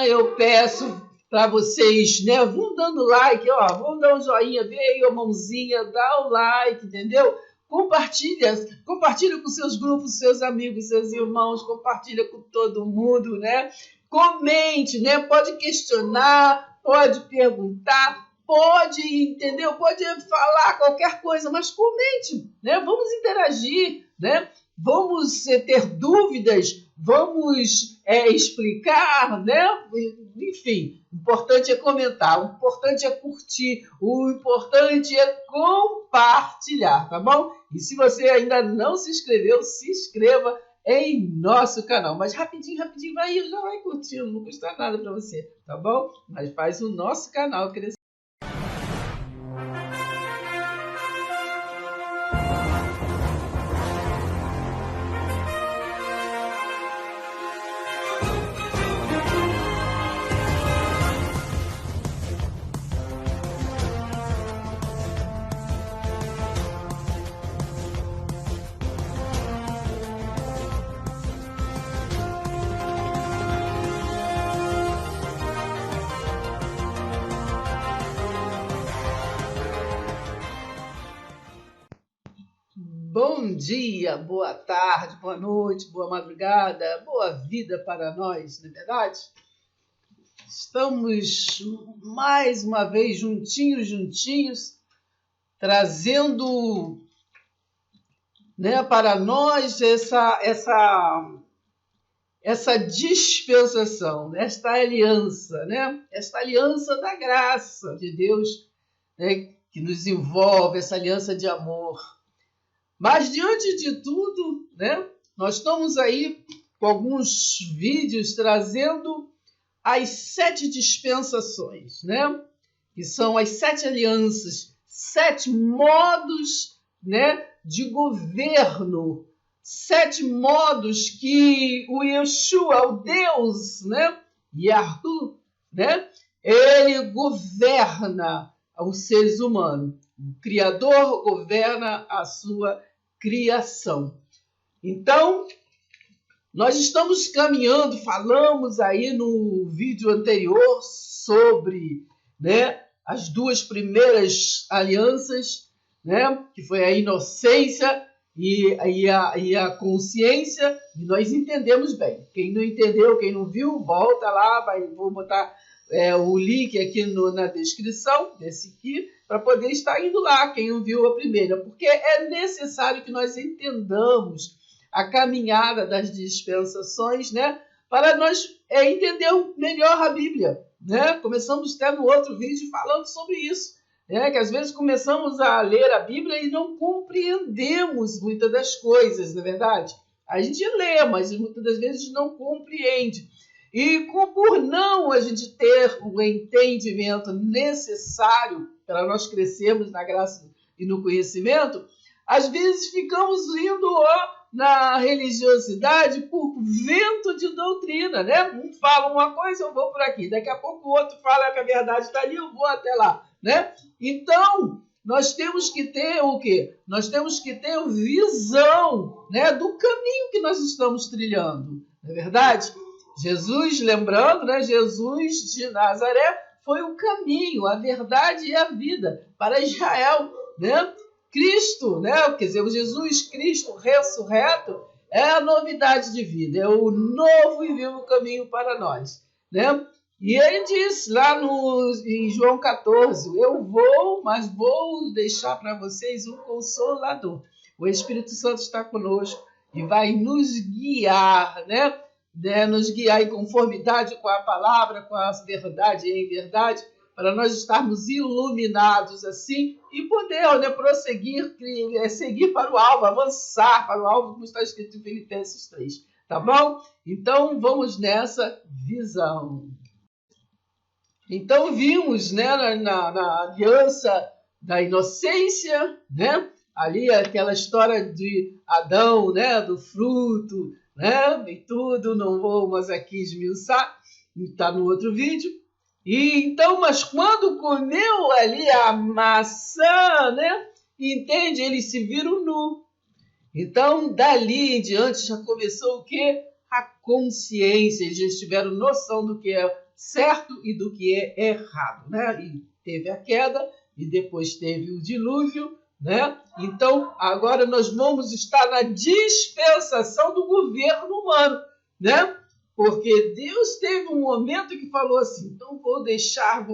Eu peço para vocês, né? Vão dando like, ó, vão dar um joinha, vê aí a mãozinha, dá o like, entendeu? Compartilha com seus grupos, seus amigos, seus irmãos, compartilha com todo mundo, né? Comente, né? Pode questionar, pode perguntar, pode, entendeu? Pode falar qualquer coisa, mas comente, né? Vamos interagir, né? Vamos ter dúvidas, vamos explicar, né? Enfim, o importante é comentar, o importante é curtir, o importante é compartilhar, tá bom? E se você ainda não se inscreveu, se inscreva em nosso canal. Mas rapidinho, vai, já vai curtindo, não custa nada para você, tá bom? Mas faz o nosso canal crescer. Bom dia, boa tarde, boa noite, boa madrugada, boa vida para nós, não é verdade? Estamos mais uma vez juntinhos, trazendo, né, para nós essa dispensação, esta aliança, né? Esta aliança da graça de Deus, né, que nos envolve, essa aliança de amor. Mas, diante de tudo, né, nós estamos aí com alguns vídeos trazendo as 7 dispensações, né, que são as 7 alianças, 7 modos, né, de governo, 7 modos que o Yeshua, o Deus, né, Yahu, né, ele governa os seres humanos. O Criador governa a sua criação. Então, nós estamos caminhando, falamos aí no vídeo anterior sobre, né, as 2 primeiras alianças, né, que foi a inocência e a consciência, e nós entendemos bem. Quem não entendeu, quem não viu, volta lá, vou botar o link aqui na descrição desse aqui, para poder estar indo lá, quem não viu a primeira, porque é necessário que nós entendamos a caminhada das dispensações, né, para nós entender melhor a Bíblia, né? Começamos até no outro vídeo falando sobre isso, né, que às vezes começamos a ler a Bíblia e não compreendemos muitas das coisas, não é verdade? A gente lê, mas muitas das vezes não compreende. E por não a gente ter o entendimento necessário para nós crescermos na graça e no conhecimento, às vezes ficamos indo na religiosidade por vento de doutrina, né? Um fala uma coisa, eu vou por aqui. Daqui a pouco o outro fala que a verdade está ali, eu vou até lá, né? Então, nós temos que ter o quê? Nós temos que ter visão, né, do caminho que nós estamos trilhando, não é verdade? Jesus, lembrando, né, Jesus de Nazaré foi o caminho, a verdade e a vida para Israel, né? Cristo, né? Quer dizer, o Jesus Cristo ressurreto é a novidade de vida, é o novo e vivo caminho para nós, né? E ele diz lá em João 14, eu vou, mas vou deixar para vocês um consolador. O Espírito Santo está conosco e vai nos guiar, né? Nos guiar em conformidade com a palavra, com a verdade em verdade, para nós estarmos iluminados assim e poder, né, prosseguir, seguir para o alvo, avançar para o alvo, como está escrito em Filipenses 3. Tá bom? Então, vamos nessa visão. Então, vimos, né, na aliança da inocência, né, ali aquela história de Adão, né, do fruto, né, e tudo, não vou mais aqui esmiuçar, está no outro vídeo. E então, mas quando comeu ali a maçã, né, entende, eles se viram nu. Então, dali em diante já começou o quê? A consciência, eles já tiveram noção do que é certo e do que é errado, né? E teve a queda e depois teve o dilúvio, né? Então, agora nós vamos estar na dispensação do governo humano, né? Porque Deus teve um momento que falou assim, então vou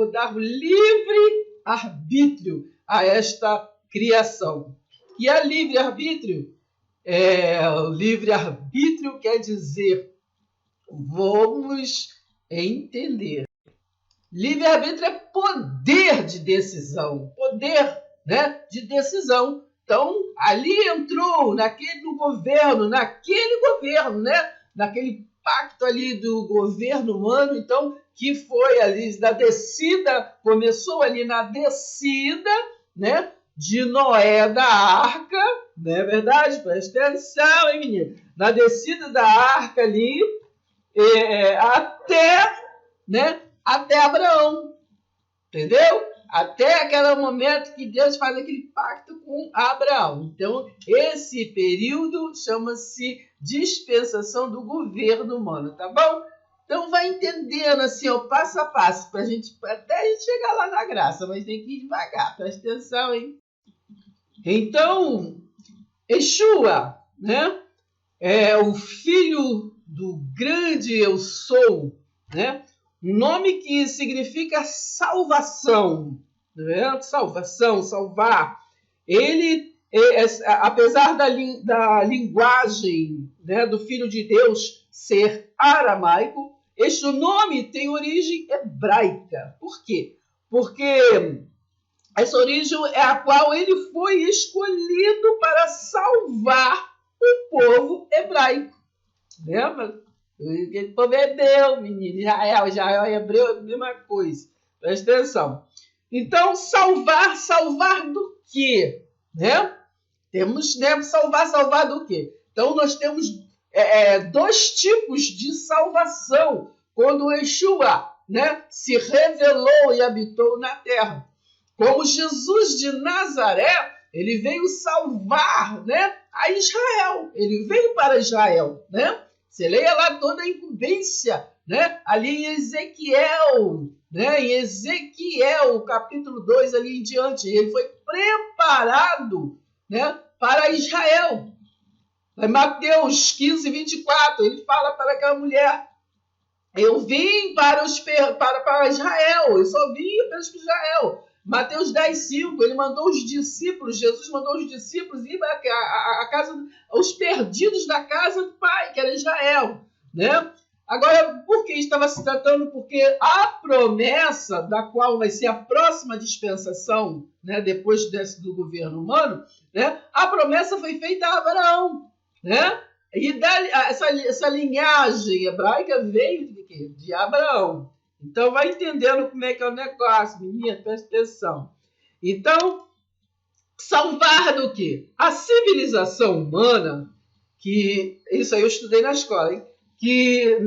dar o livre arbítrio a esta criação. E a livre-arbítrio, o livre-arbítrio quer dizer, vamos entender. Livre-arbítrio é poder de decisão, poder, né, de decisão. Então, ali entrou no governo, né, naquele pacto ali do governo humano, então, que foi ali da descida, começou ali na descida, né, de Noé da arca, não é verdade? Presta atenção, hein, menino? Na descida da arca ali, até Abraão, entendeu? Até aquele momento que Deus faz aquele pacto com Abraão. Então, esse período chama-se dispensação do governo humano, tá bom? Então, vai entendendo assim, ó, passo a passo, até a gente chegar lá na graça, mas tem que ir devagar, presta atenção, hein? Então, Yeshua, né? É o filho do grande eu sou, né? Um nome que significa salvação, né? Salvação, salvar. Ele, apesar da linguagem, né, do Filho de Deus ser aramaico, este nome tem origem hebraica. Por quê? Porque essa origem é a qual ele foi escolhido para salvar o povo hebraico. Lembra? Aquele povo é hebreu, menino. Israel é hebreu, é a mesma coisa. Presta atenção. Então, salvar do quê? Né? Temos, né, salvar do quê? Então, nós temos dois tipos de salvação quando o Yeshua, né, se revelou e habitou na terra. Como Jesus de Nazaré, ele veio salvar, né, a Israel. Ele veio para Israel, né? Você leia lá toda a incumbência, né? Ali em Ezequiel, né? Em Ezequiel, capítulo 2, ali em diante. Ele foi preparado, né, para Israel. Em Mateus 15, 24, ele fala para aquela mulher, eu vim para Israel, eu só vim para Israel. Mateus 10, 5, ele mandou os discípulos, Jesus mandou os discípulos ir para a casa, os perdidos da casa do Pai, que era Israel, né? Agora, por que estava se tratando? Porque a promessa, da qual vai ser a próxima dispensação, né, depois do governo humano, né, a promessa foi feita a Abraão, né? E essa linhagem hebraica veio de quê? De Abraão. Então, vai entendendo como é que é o negócio, menina, presta atenção. Então, salvar do quê? A civilização humana, que isso aí eu estudei na escola, hein? Que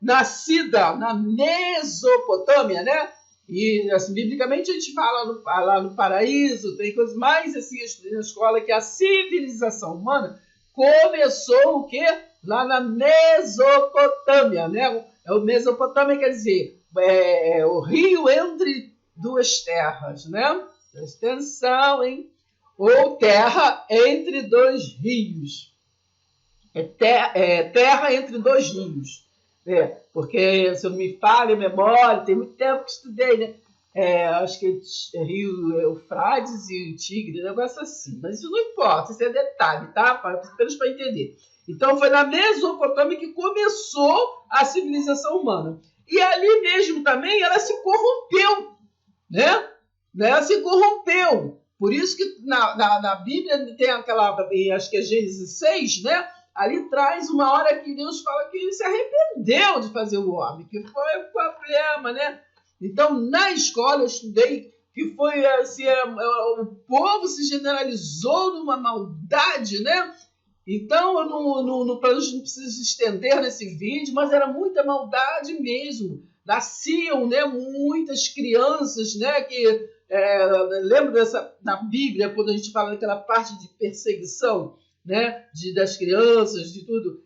nascida na Mesopotâmia, né? E, assim, biblicamente a gente fala lá no paraíso, tem coisas mais assim, eu estudei na escola, que a civilização humana começou o quê? Lá na Mesopotâmia, né? O Mesopotâmia quer dizer o rio entre duas terras, né? Presta atenção, hein? Ou terra entre dois rios. Terra entre dois rios. Porque, se eu me falha a memória, tem muito tempo que estudei, né? Acho que é Rio Eufrates e o Tigre, um negócio assim. Mas isso não importa, isso é detalhe, tá? Apenas para entender. Então, foi na Mesopotâmia que começou a civilização humana. E ali mesmo também ela se corrompeu, né? Ela se corrompeu. Por isso que na Bíblia tem aquela, acho que é Gênesis 6, né? Ali traz uma hora que Deus fala que ele se arrependeu de fazer o homem, que foi o problema, né? Então, na escola eu estudei que foi assim, o povo se generalizou numa maldade, né? Então, eu não preciso estender nesse vídeo, mas era muita maldade mesmo. Nasciam, né, muitas crianças, né, que lembra da Bíblia, quando a gente fala daquela parte de perseguição, né, das crianças, de tudo.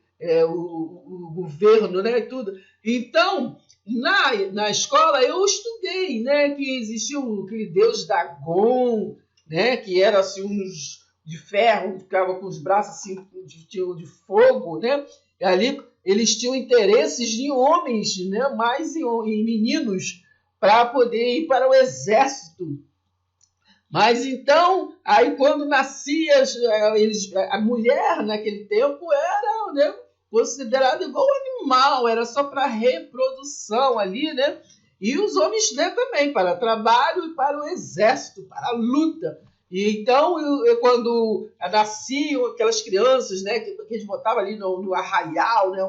o governo, né, e tudo. Então, na escola eu estudei, né, que existia aquele deus Dagon, né, que era assim uns de ferro, ficava com os braços assim de fogo, né? E ali eles tinham interesses em homens, né, mais em meninos, para poder ir para o exército. Mas então, aí quando nascia, a mulher naquele tempo era, né, considerada igual animal, era só para reprodução ali, né? E os homens, né, também, para trabalho e para o exército, para a luta. E então, quando nasciam aquelas crianças, né, que eles botavam ali no arraial, né,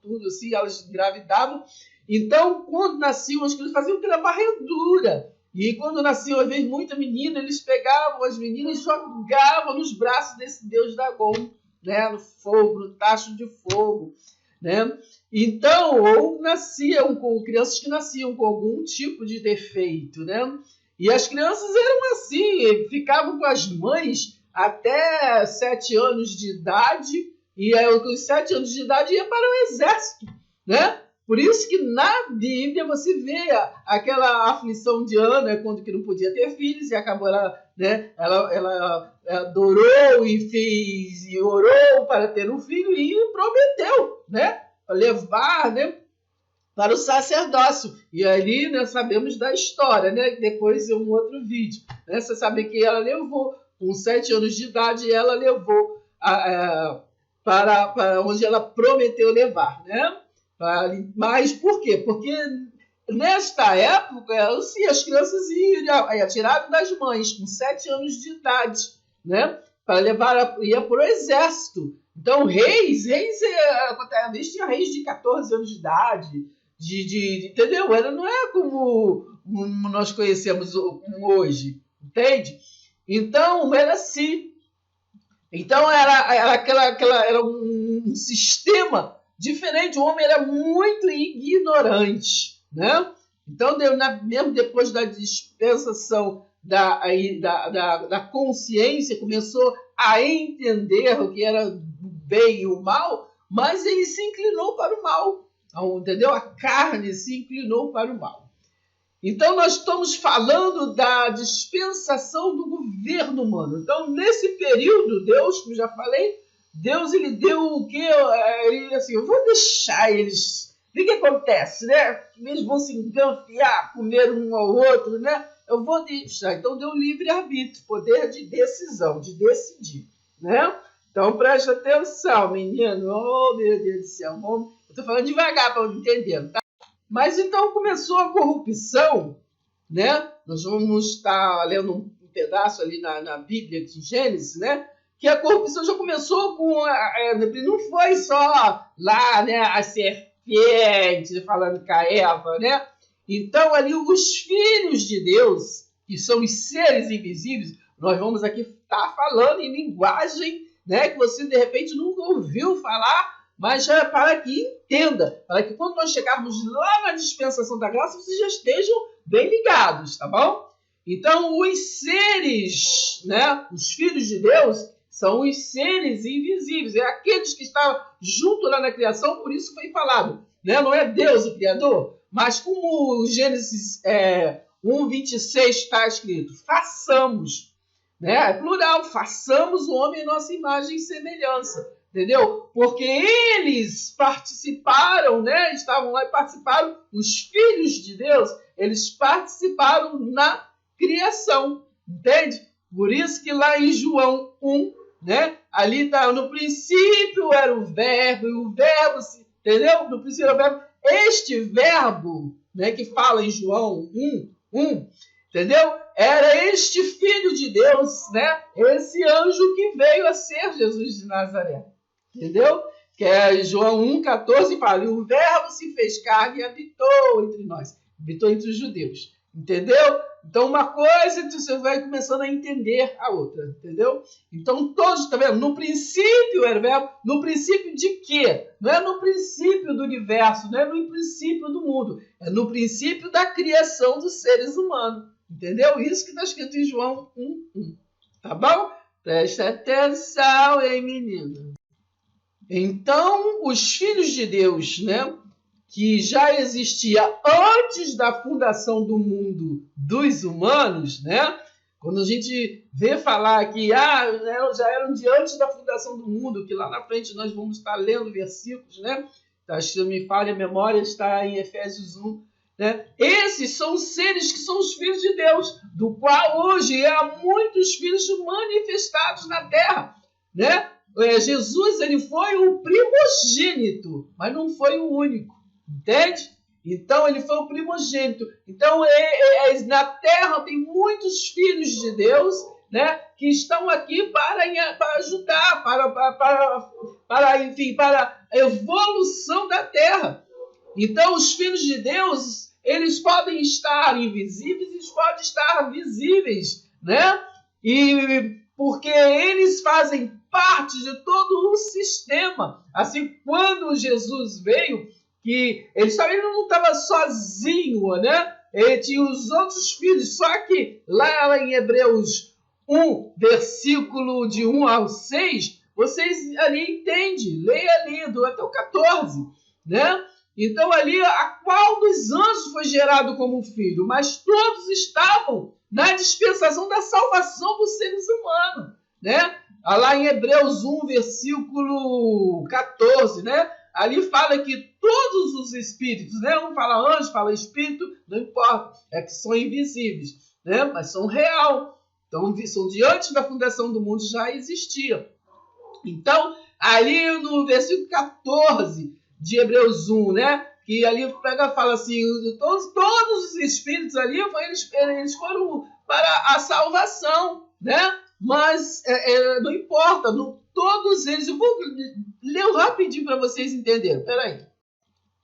tudo assim, elas engravidavam. Então, quando nasciam, as crianças faziam aquela varredura. E quando nasciam, às vezes, muita menina, eles pegavam as meninas e jogavam nos braços desse deus Dagon, né, no fogo, no tacho de fogo, né? Então, ou nasciam com crianças que nasciam com algum tipo de defeito, né? E as crianças eram assim, ficavam com as mães até 7 anos de idade, e com os 7 anos de idade ia para o exército, né? Por isso que na Bíblia você vê aquela aflição de Ana, quando que não podia ter filhos, e acabou ela adorou e fez, e orou para ter um filho, e prometeu, né? Levar, né, para o sacerdócio. E ali, né, sabemos da história, né? Depois é um outro vídeo. Né? Você sabe que ela levou, com 7 anos de idade, ela levou para onde ela prometeu levar, né? Mas por quê? Porque nesta época, assim, as crianças iam atiradas das mães com 7 anos de idade, né? Para levar, ia para o exército. Então, reis tinha reis de 14 anos de idade, entendeu? Não é como nós conhecemos hoje, entende? Então, era assim. Então, era um sistema diferente. O homem era muito ignorante, né? Então, mesmo depois da dispensação da consciência, começou a entender o que era o bem e o mal, mas ele se inclinou para o mal, entendeu? A carne se inclinou para o mal. Então, nós estamos falando da dispensação do governo humano. Então, nesse período, Deus, como já falei, Deus ele deu o quê? Ele assim, eu vou deixar eles. O que acontece, né? Eles vão se enganfiar, comer um ao outro, né? Eu vou deixar. Então, deu livre-arbítrio, poder de decisão, de decidir, né? Então, preste atenção, menino. Oh, meu Deus do céu. Eu estou falando devagar para eu entender, tá? Mas então começou a corrupção, né? Nós vamos estar lendo um pedaço ali na Bíblia de Gênesis, né? Que a corrupção já começou com... não foi só lá, né? A serpente falando com a Eva, né? Então ali os filhos de Deus, que são os seres invisíveis, nós vamos aqui estar falando em linguagem, né? Que você de repente nunca ouviu falar, mas já para que entenda, para que quando nós chegarmos lá na dispensação da graça, vocês já estejam bem ligados, tá bom? Então, os seres, né, os filhos de Deus, são os seres invisíveis, é aqueles que estavam junto lá na criação, por isso foi falado, né? Não é Deus o Criador, mas como o Gênesis 1:26 está escrito, façamos, né? É plural, façamos o homem em nossa imagem e semelhança. Entendeu? Porque eles participaram, né? Estavam lá e participaram, os filhos de Deus, eles participaram na criação, entende? Por isso que lá em João 1, né? Ali está, no princípio era o verbo, e o verbo, entendeu? No princípio era o verbo. Este verbo, né, que fala em João 1, entendeu? Era este filho de Deus, né? Esse anjo que veio a ser Jesus de Nazaré. Entendeu? Que é João 1,14 fala, e o verbo se fez carne e habitou entre nós. Habitou entre os judeus. Entendeu? Então, uma coisa você vai começando a entender a outra. Entendeu? Então, todos, tá vendo? No princípio era o verbo. No princípio de quê? Não é no princípio do universo, não é no princípio do mundo. É no princípio da criação dos seres humanos. Entendeu? Isso que está escrito em João 1,1. Tá bom? Preste atenção, hein, menino? Então, os filhos de Deus, né, que já existia antes da fundação do mundo dos humanos, né? Quando a gente vê falar que já eram de antes da fundação do mundo, que lá na frente nós vamos estar lendo versículos, né? Acho que me falha a memória, está em Efésios 1. Né? Esses são os seres que são os filhos de Deus, do qual hoje há muitos filhos manifestados na terra. Né? Jesus ele foi o primogênito, mas não foi o único. Entende? Então ele foi o primogênito. Então na terra tem muitos filhos de Deus, né, que estão aqui para ajudar, enfim, para a evolução da terra. Então os filhos de Deus, eles podem estar invisíveis, eles podem estar visíveis, né? E porque eles fazem parte de todo o sistema. Assim, quando Jesus veio, que ele não estava sozinho, né? Ele tinha os outros filhos, só que lá em Hebreus 1, versículo de 1 ao 6, vocês ali entendem, leia ali até o 14, né? Então ali, a qual dos anjos foi gerado como filho? Mas todos estavam na dispensação da salvação dos seres humanos, né? Lá em Hebreus 1, versículo 14, né? Ali fala que todos os espíritos, né? Um fala anjo, fala espírito, não importa, é que são invisíveis, né? Mas são real. Então, são de antes da fundação do mundo, já existia. Então, ali no versículo 14 de Hebreus 1, né? Que ali fala assim, todos os espíritos ali, eles foram para a salvação, né? Mas não importa, todos eles, eu vou ler rapidinho para vocês entenderem. Peraí.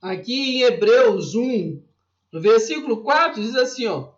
Aqui em Hebreus 1, no versículo 4, diz assim, ó.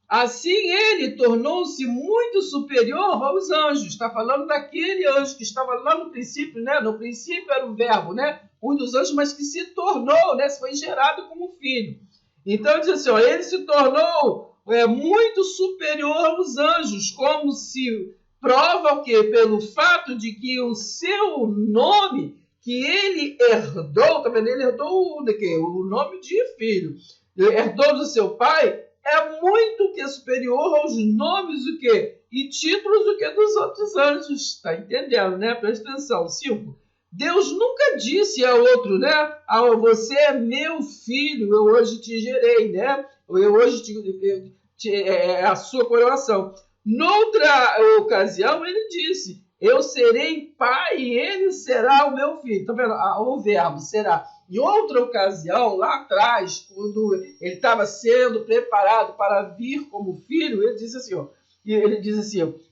Assim ele tornou-se muito superior aos anjos. Está falando daquele anjo que estava lá no princípio, né? No princípio era o verbo, né? Um dos anjos, mas que se tornou, né? Foi gerado como filho. Então diz assim, ó, ele se tornou muito superior aos anjos, como se prova o quê? Pelo fato de que o seu nome que ele herdou, tá vendo? Ele herdou o nome de filho. Ele herdou do seu pai, é muito que superior aos nomes o quê? E títulos o quê? Dos outros anjos. Tá entendendo, né? Presta atenção. 5. Deus nunca disse a outro, né? Você é meu filho, eu hoje te gerei, né? Eu hoje a sua coroação. Noutra ocasião, ele disse, eu serei pai e ele será o meu filho. Tá vendo? O verbo será. Em outra ocasião, lá atrás, quando ele estava sendo preparado para vir como filho, ele disse assim, ó,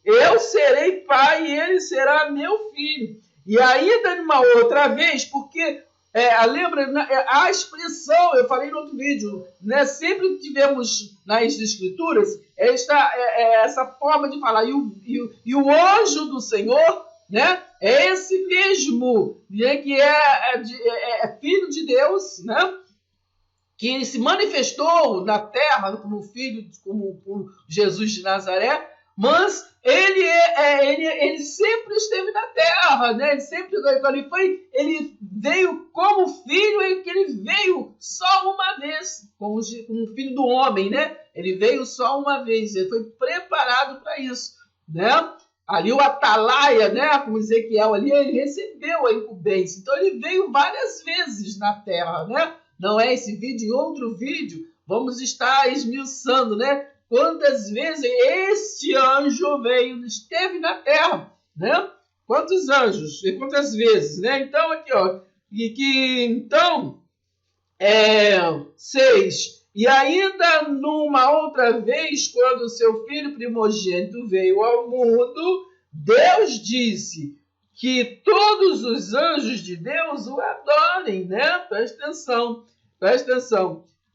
eu serei pai e ele será meu filho. E ainda uma outra vez, porque lembra a expressão, eu falei no outro vídeo, né, sempre tivemos nas escrituras essa forma de falar, e o anjo do Senhor, né, é esse mesmo, né, que é filho de Deus, né, que se manifestou na terra como filho, como Jesus de Nazaré, mas ele sempre esteve na terra, né? Ele veio como filho, e que ele veio só uma vez, como filho do homem, né? Ele veio só uma vez, ele foi preparado para isso, né? Ali o atalaia, né? Como Ezequiel ali, ele recebeu a incumbência, então ele veio várias vezes na terra, né? Não é esse vídeo, em outro vídeo vamos estar esmiuçando, né? Quantas vezes este anjo esteve na terra, né? Quantos anjos e quantas vezes, né? Então, aqui, ó, então, 6. E ainda numa outra vez, quando o seu filho primogênito veio ao mundo, Deus disse que todos os anjos de Deus o adorem, né? Presta atenção.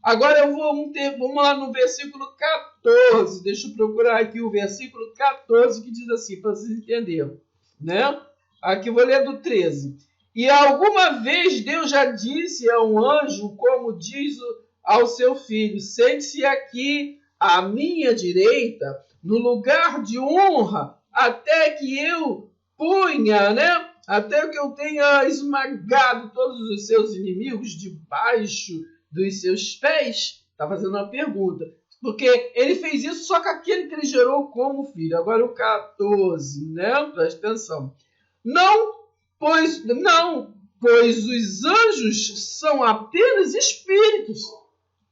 Agora vamos lá no versículo 14. Deixa eu procurar aqui o versículo 14 que diz assim, para vocês entenderem, né? Aqui eu vou ler do 13. E alguma vez Deus já disse a um anjo, como diz ao seu filho, sente-se aqui à minha direita, no lugar de honra, até que eu ponha, né, até que eu tenha esmagado todos os seus inimigos debaixo dos seus pés? Está fazendo uma pergunta. Porque ele fez isso só com aquele que ele gerou como filho. Agora o 14, né? Presta atenção. Pois os anjos são apenas espíritos.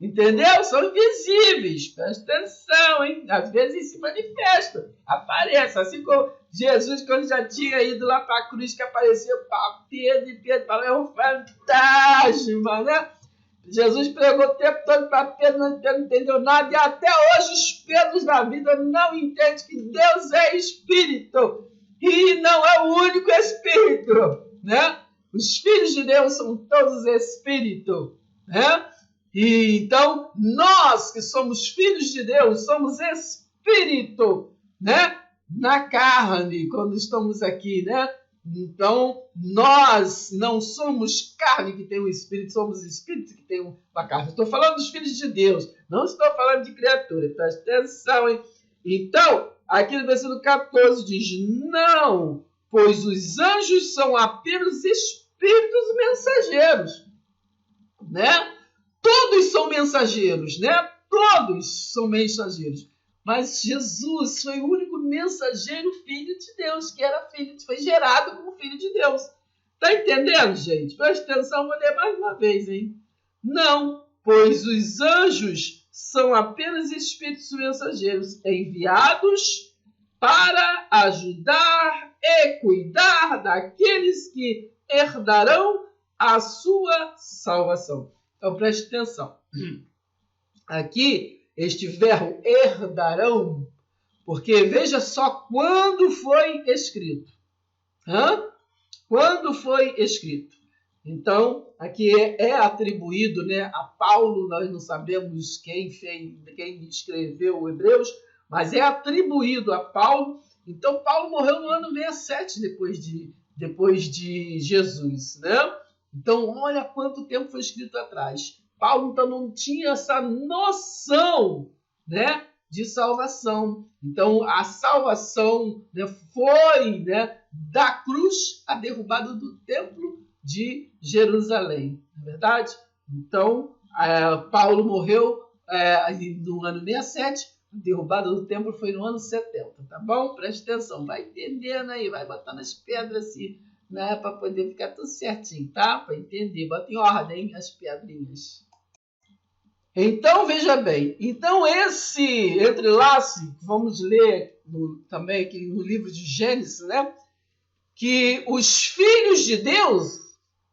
Entendeu? São invisíveis. Presta atenção, hein? Às vezes se manifestam, aparecem. Assim como Jesus, quando já tinha ido lá para a cruz, que apareceu para Pedro, e Pedro falou, é um fantasma, né? Jesus pregou o tempo todo para Pedro, mas Pedro não entendeu nada, e até hoje os Pedros da vida não entendem que Deus é Espírito, e não é o único Espírito, né? Os filhos de Deus são todos Espírito, né? E então, nós que somos filhos de Deus, somos Espírito, né? Na carne, quando estamos aqui, né? Então, nós não somos carne que tem um espírito, somos espírito que tem uma carne. Estou falando dos filhos de Deus, não estou falando de criatura. Presta atenção, hein? Então, aqui no versículo 14 diz, não, pois os anjos são apenas espíritos mensageiros, né? Todos são mensageiros, né? Todos são mensageiros. Mas Jesus foi o único mensageiro filho de Deus, que era filho, foi gerado como filho de Deus. Tá entendendo, gente? Presta atenção, vou ler mais uma vez, hein? Não, pois os anjos são apenas espíritos mensageiros enviados para ajudar e cuidar daqueles que herdarão a sua salvação. Então, preste atenção. Aqui, este verbo herdarão, porque veja só quando foi escrito. Quando foi escrito. Então, aqui é atribuído, né, a Paulo, nós não sabemos quem escreveu o Hebreus, mas é atribuído a Paulo. Então, Paulo morreu no ano 67 depois de Jesus, né? Então, olha quanto tempo foi escrito atrás. Paulo, então, não tinha essa noção, né, de salvação. Então, a salvação, né, foi, né, da cruz à derrubada do templo de Jerusalém. Não é verdade? Então, Paulo morreu no ano 67, a derrubada do templo foi no ano 70, tá bom? Preste atenção, vai entendendo aí, vai botando as pedras assim, né, para poder ficar tudo certinho, tá? Para entender, bota em ordem as pedrinhas. Então, veja bem, então esse entrelace, vamos ler também aqui no livro de Gênesis, né? Que os filhos de Deus,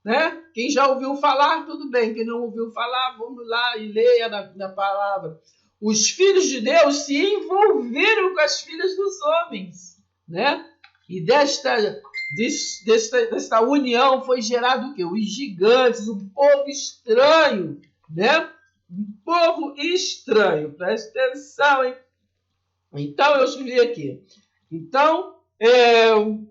né? Quem já ouviu falar, tudo bem. Quem não ouviu falar, vamos lá e leia na palavra. Os filhos de Deus se envolveram com as filhas dos homens, né? E desta união foi gerado o quê? Os gigantes, um povo estranho, né? Um povo estranho. Presta atenção, hein? Então, eu escrevi aqui. Então,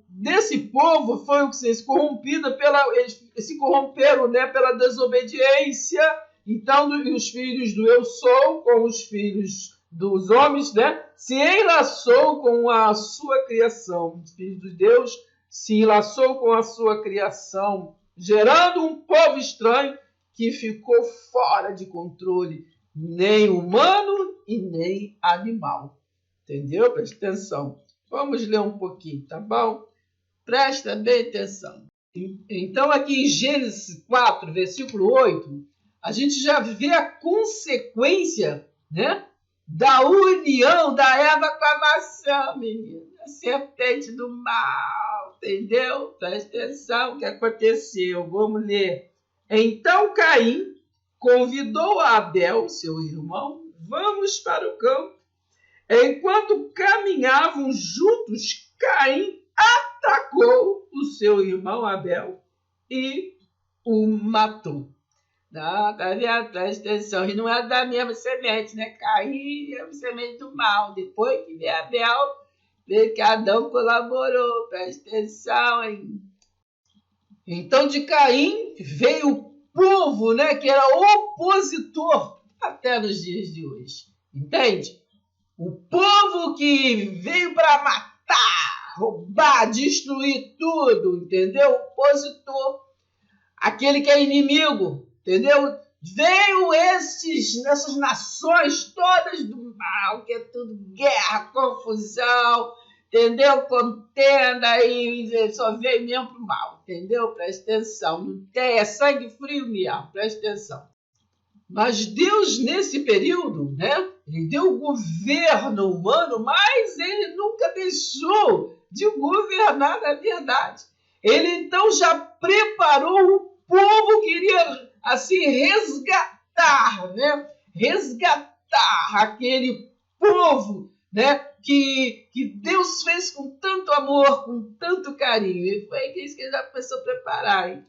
desse povo foi o que se corrompido eles se corromperam, né, pela desobediência. Então, os filhos do eu sou com os filhos dos homens, né, se enlaçou com a sua criação. Os filhos de Deus se enlaçou com a sua criação, gerando um povo estranho que ficou fora de controle, nem humano e nem animal. Entendeu? Presta atenção. Vamos ler um pouquinho, tá bom? Presta bem atenção. Então, aqui em Gênesis 4, versículo 8, a gente já vê a consequência, né, da união da Eva com a maçã, menina. A serpente do mal, entendeu? Presta atenção o que aconteceu. Vamos ler. Então, Caim convidou Abel, seu irmão, vamos para o campo. Enquanto caminhavam juntos, Caim atacou o seu irmão Abel e o matou. Não, tá vendo? Presta atenção. E não é da mesma semente, né? Caim é a semente do mal. Depois que veio Abel, veio que Adão colaborou. Presta atenção, hein? Então, de Caim veio o povo, né? Que era opositor até nos dias de hoje. Entende? O povo que veio para matar, roubar, destruir tudo, entendeu? Opositor, aquele que é inimigo, entendeu? Veio essas nações todas do mal, que é tudo guerra, confusão, entendeu? Contenda, e só veio mesmo pro mal, entendeu? Presta atenção, não tem, é sangue frio mesmo, presta atenção. Mas Deus, nesse período, né, ele deu o governo humano, mas ele nunca deixou de governar na verdade. Ele então já preparou o povo que iria assim resgatar, né? Resgatar aquele povo, né? Que Deus fez com tanto amor, com tanto carinho. E foi isso que ele já começou a preparar, hein?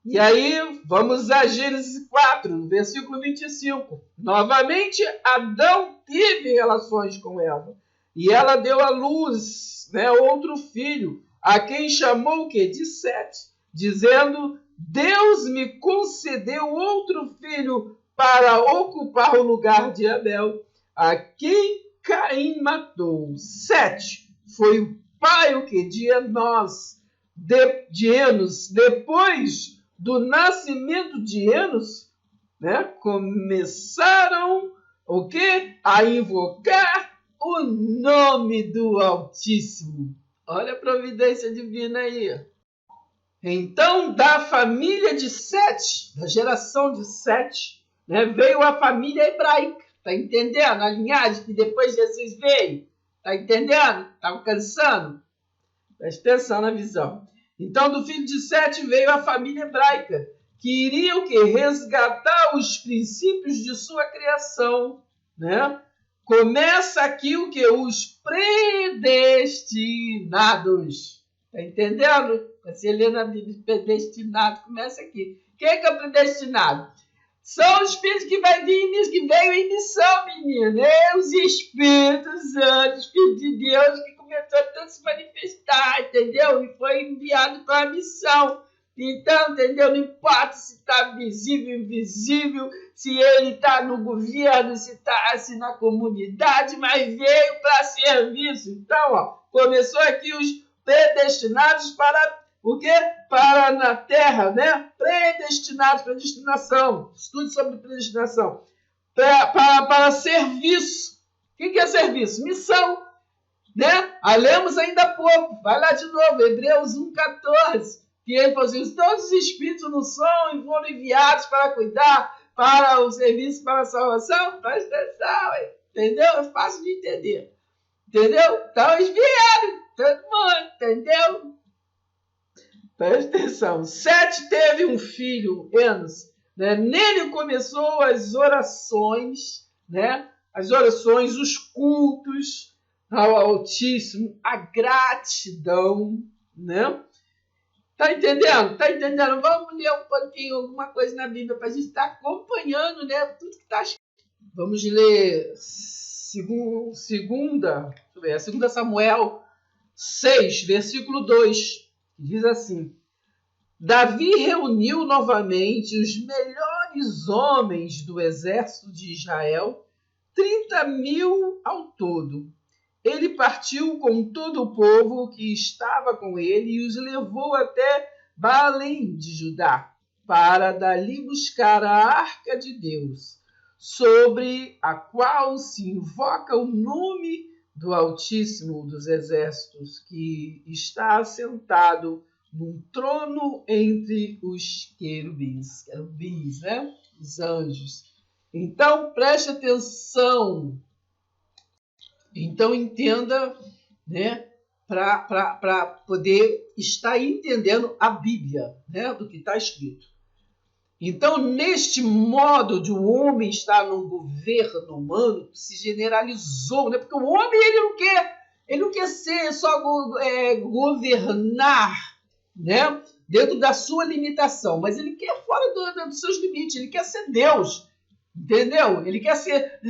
E aí, vamos a Gênesis 4, versículo 25. Novamente, Adão teve relações com Eva. E ela deu à luz, né, outro filho, a quem chamou o quê? De Sete, dizendo: Deus me concedeu outro filho para ocupar o lugar de Abel, a quem Caim matou. Sete foi o pai o quê? De Enos, de Enos. Depois do nascimento de Enos, né, começaram o quê? A invocar o nome do Altíssimo. Olha a providência divina aí. Então, da família de Sete, da geração de Sete, né, veio a família hebraica. Está entendendo? A linhagem que depois Jesus veio. Está entendendo? Está alcançando? Presta atenção na visão. Então, do filho de Sete veio a família hebraica, que iria o quê? Resgatar os princípios de sua criação, né? Começa aqui o quê? Os predestinados. Está entendendo? Você lê na Bíblia, predestinado, começa aqui. Quem é o predestinado? São os espíritos que veio em missão, menino. Os espíritos santos, espíritos de Deus, que começou a se manifestar, entendeu? E foi enviado para a missão. Então, entendeu? Não importa se está visível ou invisível, se ele está no governo, se está assim, na comunidade, mas veio para serviço. Então, ó, começou aqui os predestinados para o quê? Para na terra, né? Predestinados, predestinação. Estude sobre predestinação. Para serviço. O que é serviço? Missão. Né? Lemos ainda há pouco. Vai lá de novo, Hebreus 1,14. Que ele falou assim: todos os espíritos não são e foram enviados para cuidar, para o serviço, para a salvação. Presta atenção, entendeu? É fácil de entender. Entendeu? Então eles vieram, todo mundo, entendeu? Presta atenção. Sete teve um filho, Enos. Né? Nele começou as orações, né? As orações, os cultos ao Altíssimo, a gratidão, né? Tá entendendo? Tá entendendo? Vamos ler um pouquinho, alguma coisa na Bíblia para a gente estar acompanhando, né? Tudo que está escrito. Vamos ler segunda Samuel 6, versículo 2. Diz assim: Davi reuniu novamente os melhores homens do exército de Israel, 30.000 ao todo. Ele partiu com todo o povo que estava com ele e os levou até Belém de Judá, para dali buscar a arca de Deus, sobre a qual se invoca o nome do Altíssimo dos Exércitos, que está assentado num trono entre os querubins, né? Os anjos. Então, preste atenção. Então, entenda, né? Para poder estar entendendo a Bíblia, né? Do que está escrito. Então, neste modo de o homem estar no governo humano, se generalizou, né? Porque o homem ele não quer ser só governar, né? Dentro da sua limitação, mas ele quer fora dos seus limites, ele quer ser Deus, entendeu? Ele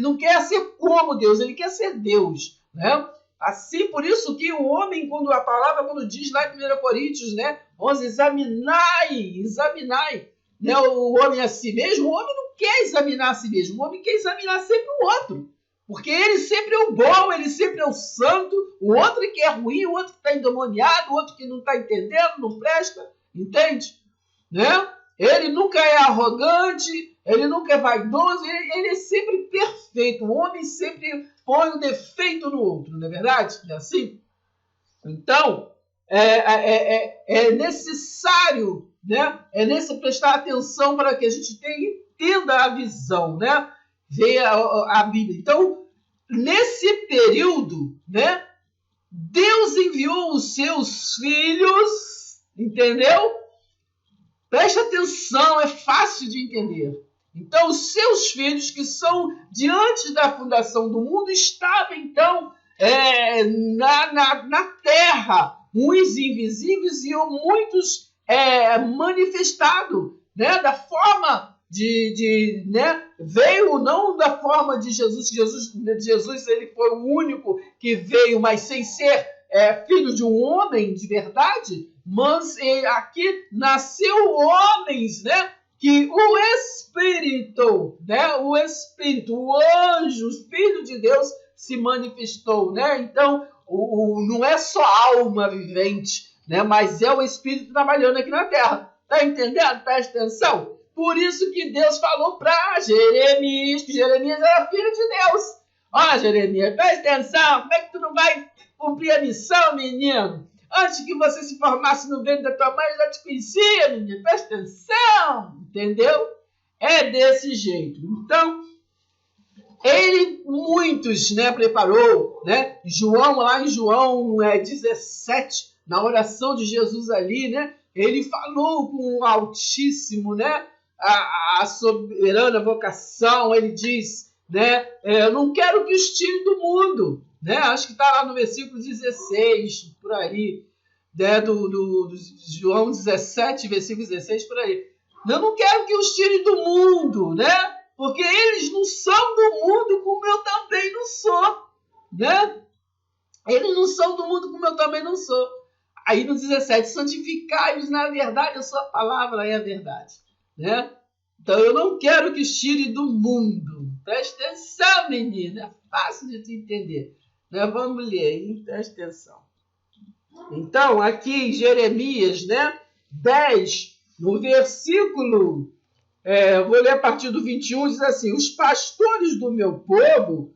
não quer ser como Deus, ele quer ser Deus, né? Assim, por isso que o homem, quando diz lá em 1 Coríntios, né? 11, examinai, né, o homem a si mesmo, o homem não quer examinar a si mesmo, o homem quer examinar sempre o outro. Porque ele sempre é o bom, ele sempre é o santo, o outro que é ruim, o outro que está endemoniado, o outro que não está entendendo, não presta, entende? Né? Ele nunca é arrogante, ele nunca é vaidoso, ele é sempre perfeito. O homem sempre põe um defeito no outro, não é verdade? É assim? Então, é necessário, né? É necessário prestar atenção para que a gente entenda a visão, né? Ver a Bíblia. Então, nesse período, né? Deus enviou os seus filhos, entendeu? Preste atenção, é fácil de entender. Então, os seus filhos, que são de antes da fundação do mundo, estavam, então, na terra, uns invisíveis e muitos manifestados, né? Da forma né? Veio não da forma de Jesus. Jesus ele foi o único que veio, mas sem ser filho de um homem de verdade. Mas aqui nasceu homens, né? Que o Espírito, né? O Espírito, o anjo, o Filho de Deus se manifestou, né? Então, não é só alma vivente, né? Mas é o Espírito trabalhando aqui na Terra. Tá entendendo? Presta atenção. Por isso que Deus falou para Jeremias, que Jeremias era filho de Deus. Ó, Jeremias, presta atenção. Como é que tu não vai cumprir a missão, menino? Antes que você se formasse no ventre da tua mãe, eu já te conhecia, menino. Presta atenção, entendeu? É desse jeito. Então, ele muitos, né, preparou, né? João, lá em João 17, na oração de Jesus ali, né? Ele falou com o Altíssimo, né? A soberana vocação, ele diz, né? Eu não quero que os tire do mundo. Né? Acho que está lá no versículo 16, por aí, né? do João 17, versículo 16, por aí. Eu não quero que os tire do mundo, né? Porque eles não são do mundo como eu também não sou. Né? Eles não são do mundo como eu também não sou. Aí no 17, santificai-os na verdade, a sua palavra é a verdade. Né? Então eu não quero que os tire do mundo. Presta atenção, menina. É fácil de te entender. Né? Vamos ler aí, presta atenção. Então, aqui em Jeremias, né, 10, no versículo, vou ler a partir do 21, diz assim: os pastores do meu povo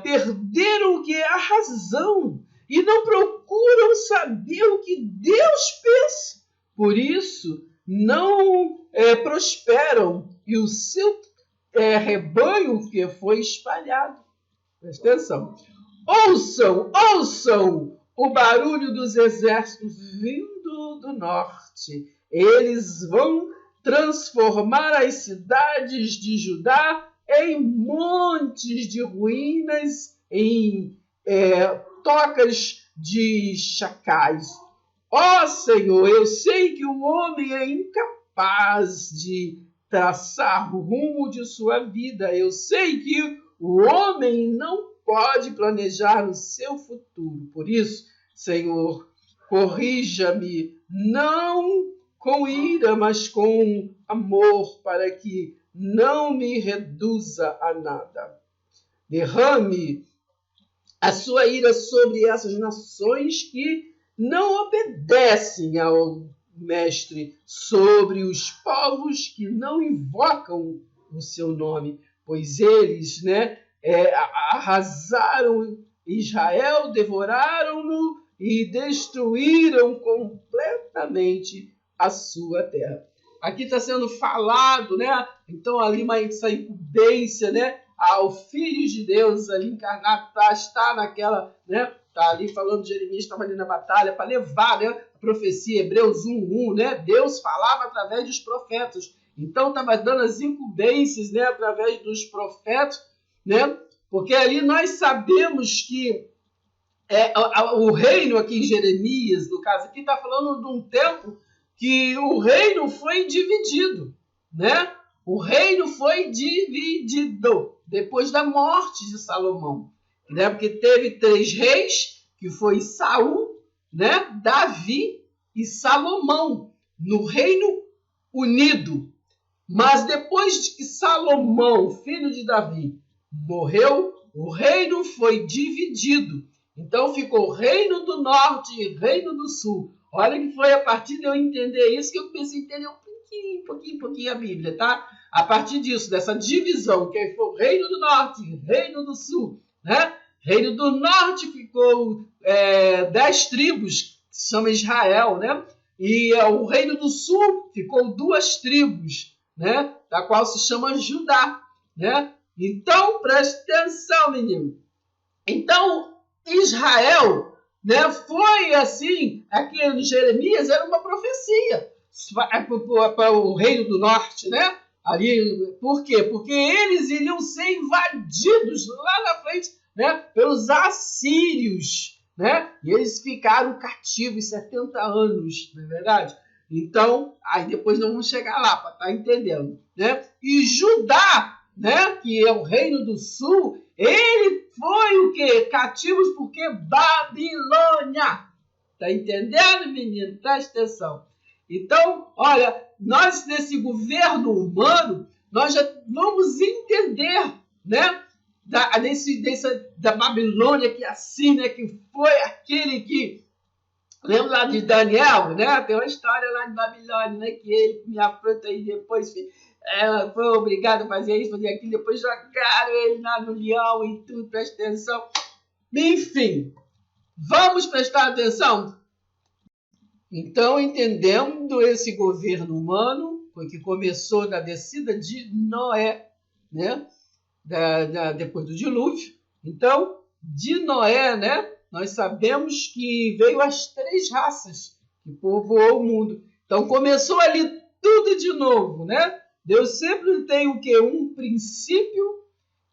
perderam o que é a razão e não procuram saber o que Deus pensa. Por isso, não prosperam e o seu rebanho que foi espalhado. Presta atenção. Ouçam o barulho dos exércitos vindo do norte. Eles vão transformar as cidades de Judá em montes de ruínas, em tocas de chacais. Ó Senhor, eu sei que o homem é incapaz de traçar o rumo de sua vida. Eu sei que o homem não pode planejar o seu futuro. Por isso, Senhor, corrija-me, não com ira, mas com amor, para que não me reduza a nada. Derrame a sua ira sobre essas nações que não obedecem ao Mestre, sobre os povos que não invocam o seu nome, pois eles, né, arrasaram Israel, devoraram-no e destruíram completamente a sua terra. Aqui está sendo falado, né? Então ali essa incumbência, né? Ao Filho de Deus ali encarnado está naquela, né? Está ali falando de Jeremias, estava ali na batalha para levar, né, a profecia, Hebreus 1:1, né? Deus falava através dos profetas. Então estava dando as incumbências, né, através dos profetas, né? Porque ali nós sabemos que o reino aqui em Jeremias, no caso aqui, está falando de um tempo que o reino foi dividido, né? O reino foi dividido depois da morte de Salomão, né? Porque teve 3 reis, que foi Saul, né? Davi e Salomão, no reino unido. Mas depois de que Salomão, filho de Davi, morreu, o reino foi dividido. Então ficou Reino do Norte e Reino do Sul. Olha que foi a partir de eu entender isso que eu comecei a entender um pouquinho a Bíblia, tá? A partir disso, dessa divisão, que foi o Reino do Norte e Reino do Sul, né? Reino do Norte ficou 10 tribos, que se chama Israel, né? E o Reino do Sul ficou 2 tribos, né? Da qual se chama Judá, né? Então, preste atenção, menino. Então, Israel, né, foi assim, aqui em Jeremias era uma profecia para o Reino do Norte, né? Ali, por quê? Porque eles iriam ser invadidos lá na frente, né, pelos assírios, né? E eles ficaram cativos 70 anos, não é verdade? Então, aí depois nós vamos chegar lá para estar entendendo, né? E Judá, né, que é o Reino do Sul, ele foi o quê? Cativos porque Babilônia. Tá entendendo, menino? Presta atenção. Então, olha, nós nesse governo humano, nós já vamos entender, né, da Babilônia, que assim, né, que foi aquele que, lembra lá de Daniel, né? Tem uma história lá de Babilônia, né, que ele comia fruta e depois ela foi obrigada a fazer isso, fazer aquilo, depois jogaram ele lá no leão e tudo, presta atenção. Enfim, vamos prestar atenção? Então, entendendo esse governo humano, que começou na descida de Noé, né? Depois do dilúvio. Então, de Noé, né? Nós sabemos que veio as 3 raças que povoou o mundo. Então, começou ali tudo de novo, né? Deus sempre tem o quê? Um princípio,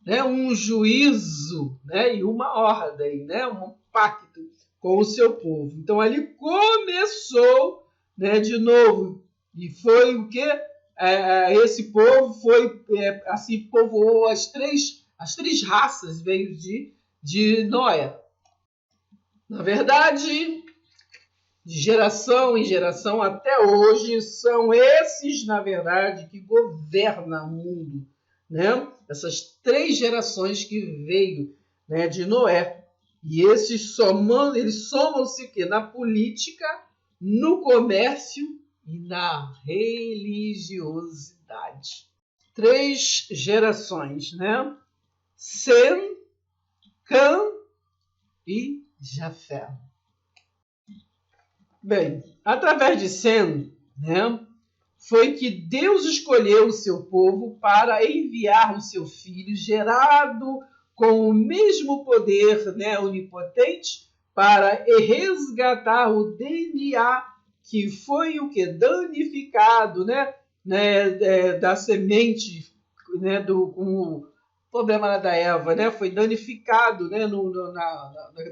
né? Um juízo, né? E uma ordem, né? Um pacto com o seu povo. Então, ali começou, né, de novo. E foi o quê? Esse povo foi, assim, povoou as três raças, veio de Noé. Na verdade, de geração em geração até hoje, são esses, na verdade, que governam o mundo, né? Essas 3 gerações que veio, né, de Noé. E eles somam-se na política, no comércio e na religiosidade. 3 gerações, né? Sem, Cã e Jafé. Bem, através de Sem, né, foi que Deus escolheu o seu povo para enviar o seu filho, gerado com o mesmo poder, né, onipotente, para resgatar o DNA que foi o que? Danificado, né, da semente, né, com o problema da Eva, né, foi danificado, né,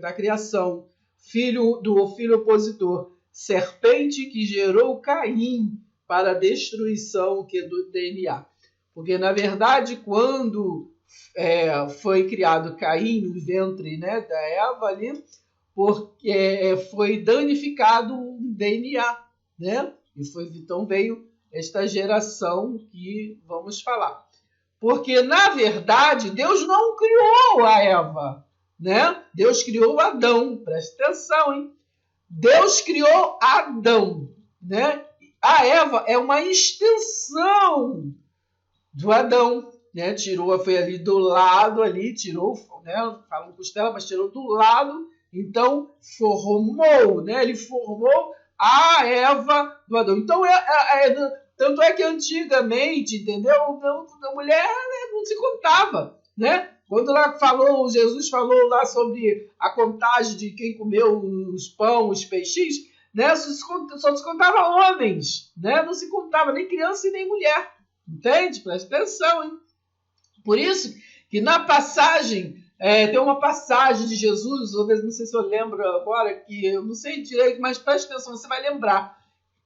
na criação. Filho opositor, serpente que gerou Caim para a destruição do DNA. Porque, na verdade, quando foi criado Caim no ventre, né, da Eva ali, porque foi danificado o DNA, né? Então veio esta geração que vamos falar. Porque, na verdade, Deus não criou a Eva, né? Deus criou Adão. Presta atenção, hein? Deus criou Adão, né? A Eva é uma extensão do Adão, né? Foi ali do lado, tirou, né? Falam costela, mas tirou do lado, então formou, né? Ele formou a Eva do Adão. Então, tanto é que antigamente, entendeu? A mulher, né, não se contava, né? Quando lá Jesus falou lá sobre a contagem de quem comeu os pão, os peixes, né? Só se contava homens, né? Não se contava nem criança e nem mulher. Entende? Presta atenção, hein? Por isso que na passagem, tem uma passagem de Jesus, não sei se eu lembro agora, que eu não sei direito, mas presta atenção, você vai lembrar,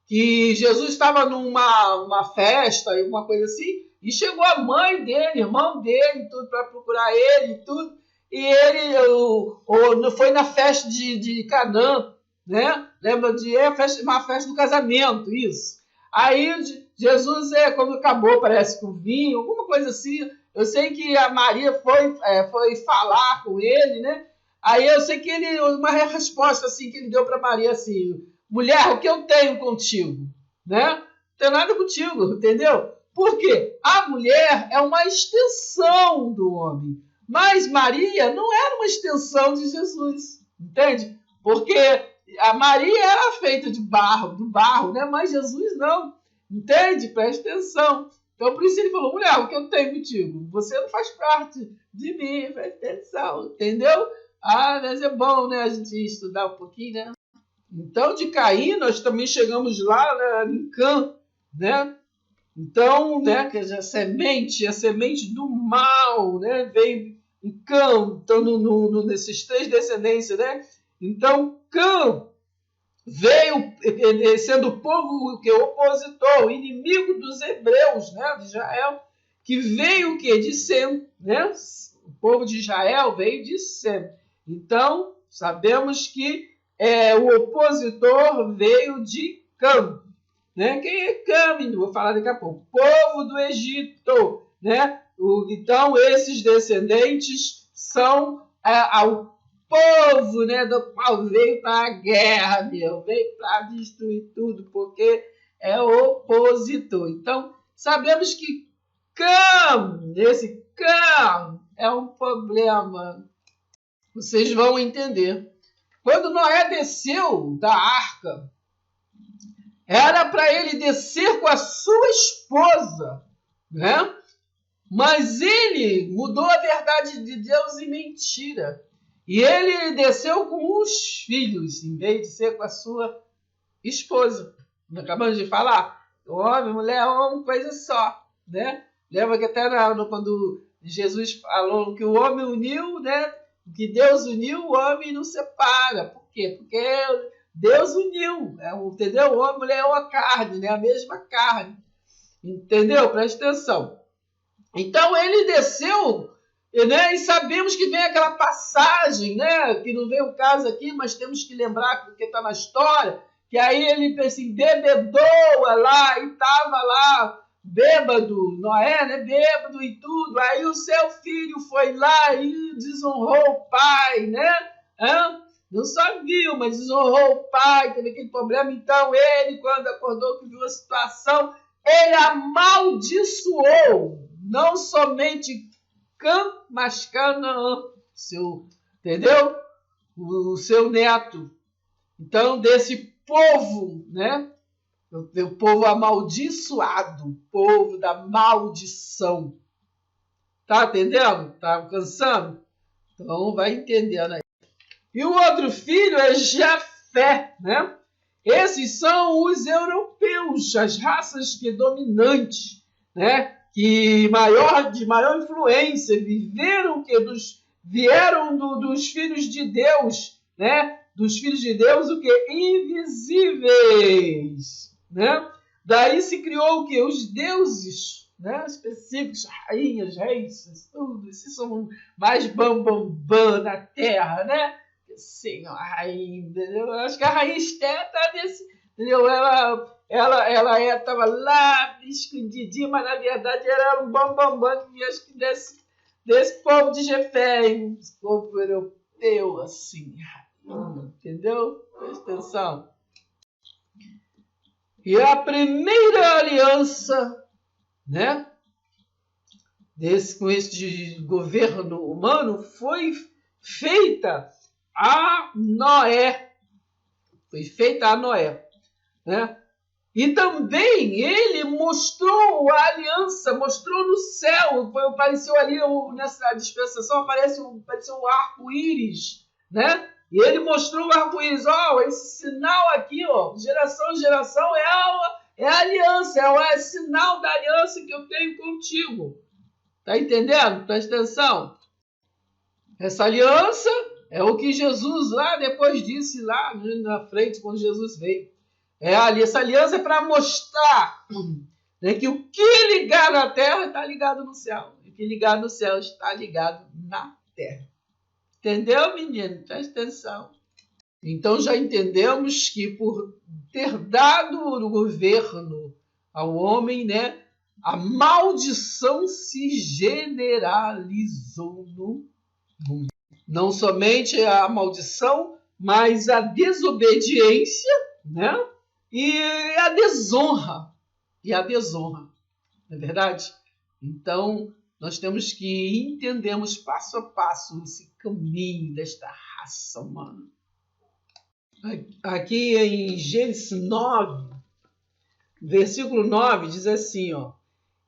que Jesus estava numa festa, alguma coisa assim, e chegou a mãe dele, irmão dele, tudo para procurar ele, tudo, e ele foi na festa de Canaã, né? Lembra uma festa do casamento, isso. Aí Jesus, quando acabou, parece que o vinho, alguma coisa assim, Eu sei que a Maria foi falar com ele, né? Aí eu sei que uma resposta assim que ele deu para Maria assim: mulher, o que eu tenho contigo, né? Não tenho nada contigo, entendeu? Por quê? A mulher é uma extensão do homem, mas Maria não era uma extensão de Jesus, entende? Porque a Maria era feita de barro, do barro, né? Mas Jesus não, entende? Presta atenção. Então, por isso ele falou, mulher, o que eu tenho contigo? Você não faz parte de mim, presta atenção, entendeu? Ah, mas é bom, né, a gente estudar um pouquinho, né? Então, de Caim, nós também chegamos lá, né, em Cã, né? Então, né, que a semente do mal, né, veio em Cã, então, nesses 3 descendências, né? Então, Cã veio sendo o povo que opositor, o inimigo dos hebreus, né, de Israel, que veio o quê? De Sem, né? O povo de Israel veio de Sem. Então, sabemos que o opositor veio de Cã, né? Quem é Cã? Vou falar daqui a pouco. Povo do Egito, né? Então, esses descendentes são ao povo, né, do qual veio para a guerra, veio para destruir tudo, porque é opositor. Então, sabemos que esse Cã é um problema. Vocês vão entender. Quando Noé desceu da arca, era para ele descer com a sua esposa, né? Mas ele mudou a verdade de Deus em mentira. E ele desceu com os filhos, em vez de ser com a sua esposa. Acabamos de falar. Homem, mulher, homem, coisa só, né? Lembra que até quando Jesus falou que o homem uniu, né? Que Deus uniu, o homem não separa. Por quê? Porque Deus uniu, entendeu? O homem e a mulher é uma carne, né? A mesma carne. Entendeu? Presta atenção. Então ele desceu, né? E sabemos que vem aquela passagem, né? Que não vem o caso aqui, mas temos que lembrar porque está na história. Que aí ele assim, bebedoa lá e estava lá bêbado, Noé, né? Bêbado e tudo. Aí o seu filho foi lá e desonrou o pai, né? Não só viu, mas desonrou o pai, teve aquele problema. Então ele, quando acordou que viu a situação, ele amaldiçoou não somente Cã, mas Canaã, entendeu? O seu neto. Então, desse povo, né? O povo amaldiçoado, o povo da maldição. Tá entendendo? Tá alcançando? Então, vai entendendo aí. E o outro filho é Jafé, né? Esses são os europeus, as raças dominantes, né? Que de maior influência, vieram dos filhos de Deus, né? Dos filhos de Deus, o que? Invisíveis, né? Daí se criou o que? Os deuses, né? Específicos, rainhas, reis, tudo. Esses são mais bambambam na terra, né? Sim, a rainha, entendeu? Eu acho que a rainha Esther está nesse, entendeu? Ela estava lá escondidinha, mas na verdade era um bambambam que acho que desse povo de Jefé, esse povo europeu, assim, entendeu? Presta atenção. E a primeira aliança, né? Com esse governo humano foi feita a Noé. Foi feita a Noé, né? E também ele mostrou a aliança, mostrou no céu. Apareceu ali nessa dispensação, apareceu um arco-íris, né? E ele mostrou o arco-íris. Esse sinal aqui, geração em geração, é a aliança, é o sinal da aliança que eu tenho contigo. Tá entendendo? Presta atenção. Essa aliança é o que Jesus lá depois disse, lá na frente, quando Jesus veio. Essa aliança é para mostrar, né, que o que ligar na terra está ligado no céu. E o que ligar no céu está ligado na terra. Entendeu, menino? Presta atenção. Então já entendemos que por ter dado o governo ao homem, né, a maldição se generalizou no mundo. Não somente a maldição, mas a desobediência, né? E a desonra. Não é verdade? Então, nós temos que entendermos passo a passo esse caminho desta raça humana. Aqui em Gênesis 9, versículo 9, diz assim, ó: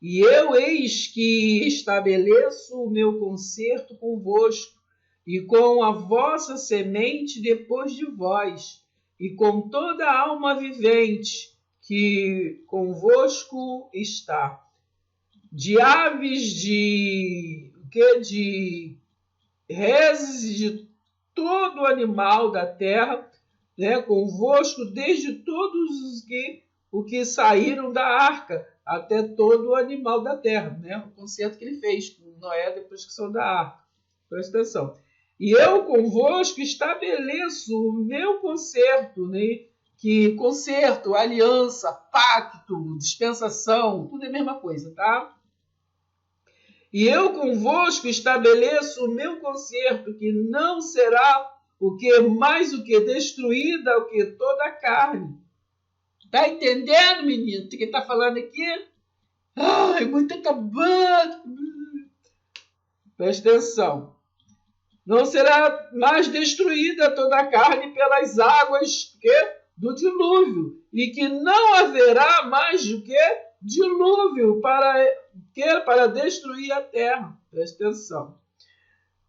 E eu eis que estabeleço o meu concerto convosco, e com a vossa semente depois de vós, e com toda a alma vivente que convosco está. De aves, de reses, de todo animal da terra, né, convosco, desde todos os que saíram da arca, até todo o animal da terra, né? O concerto que ele fez com Noé depois que saiu da arca. Presta atenção. E eu convosco estabeleço o meu concerto, né? Que concerto, aliança, pacto, dispensação, tudo é a mesma coisa, tá? E eu convosco estabeleço o meu concerto, que não será mais o que destruída, o que toda a carne. Tá entendendo, menino? O que tá falando aqui? Ai, muito acabado. Presta atenção. Não será mais destruída toda a carne pelas águas do dilúvio, e que não haverá mais dilúvio para destruir a terra. Presta atenção.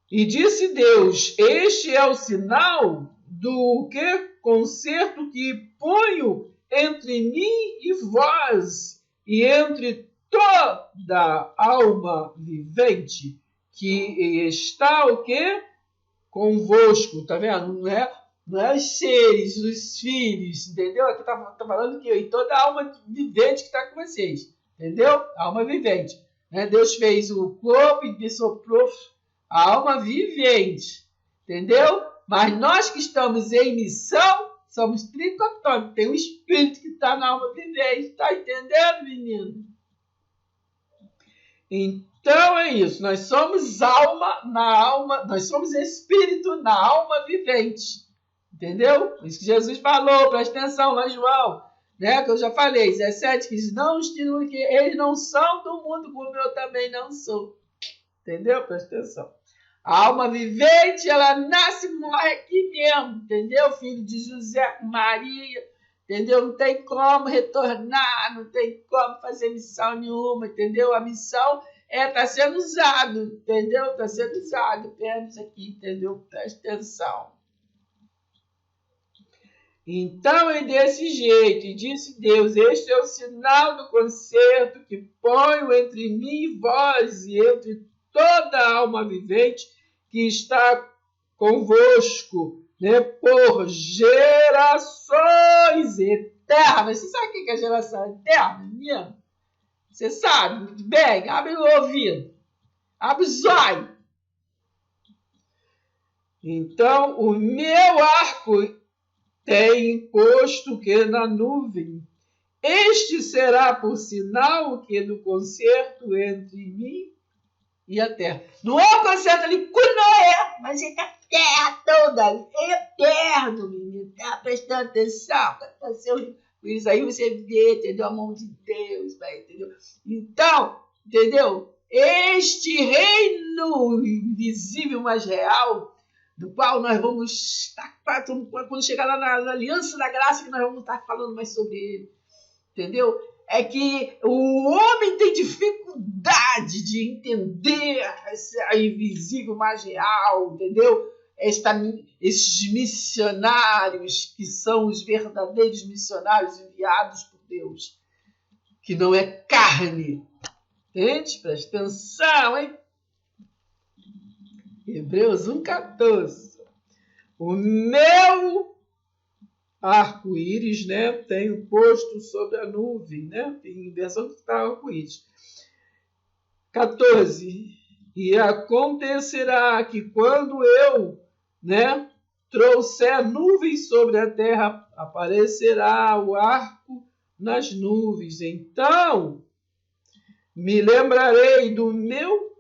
E disse Deus: Este é o sinal do concerto que ponho entre mim e vós, e entre toda alma vivente que está convosco. Tá vendo? Não é os seres, os filhos, entendeu? Aqui tá falando que e toda alma vivente que está com vocês, entendeu? Alma vivente. Né? Deus fez o corpo e soprou a alma vivente, entendeu? Mas nós que estamos em missão, somos tricotômicos. Tem um espírito que está na alma vivente. Tá entendendo, menino? Então é isso. Nós somos nós somos espírito na alma vivente. Entendeu? Isso que Jesus falou, presta atenção lá, João. Né? Que eu já falei, 17, que eles não são do mundo, como eu também não sou. Entendeu? Presta atenção. A alma vivente, ela nasce e morre aqui mesmo, entendeu? Filho de José com Maria, entendeu? Não tem como retornar, não tem como fazer missão nenhuma, entendeu? A missão tá sendo usado, entendeu? Está sendo usado apenas aqui, entendeu? Presta atenção. Então é desse jeito, e disse Deus: Este é o sinal do concerto que ponho entre mim e vós, e entre toda a alma vivente que está convosco, né, por gerações eternas. Você sabe o que é geração eterna, menino? Você sabe muito bem? Abre o ouvido, abre os olhos. Então, o meu arco tem posto na nuvem. Este será por sinal do concerto entre mim e a terra. Não é o concerto ali com Noé, mas é com a terra toda. É eterno, menino. Tá prestando atenção? Por isso aí você vê, entendeu? A mão de Deus, vai, entendeu? Então, entendeu? Este reino invisível, mas real, do qual nós vamos estar, quando chegar lá na Aliança da Graça, que nós vamos estar falando mais sobre ele, entendeu? É que o homem tem dificuldade de entender a invisível, mas real, entendeu? Esses missionários, que são os verdadeiros missionários enviados por Deus, que não é carne. Entende? Presta atenção, hein? Hebreus 1,14. O meu arco-íris, né, tenho posto sobre a nuvem, né? Tem versão que está arco-íris. 14. E acontecerá que quando eu, né, trouxer nuvens sobre a terra, aparecerá o arco nas nuvens. Então, Me lembrarei do meu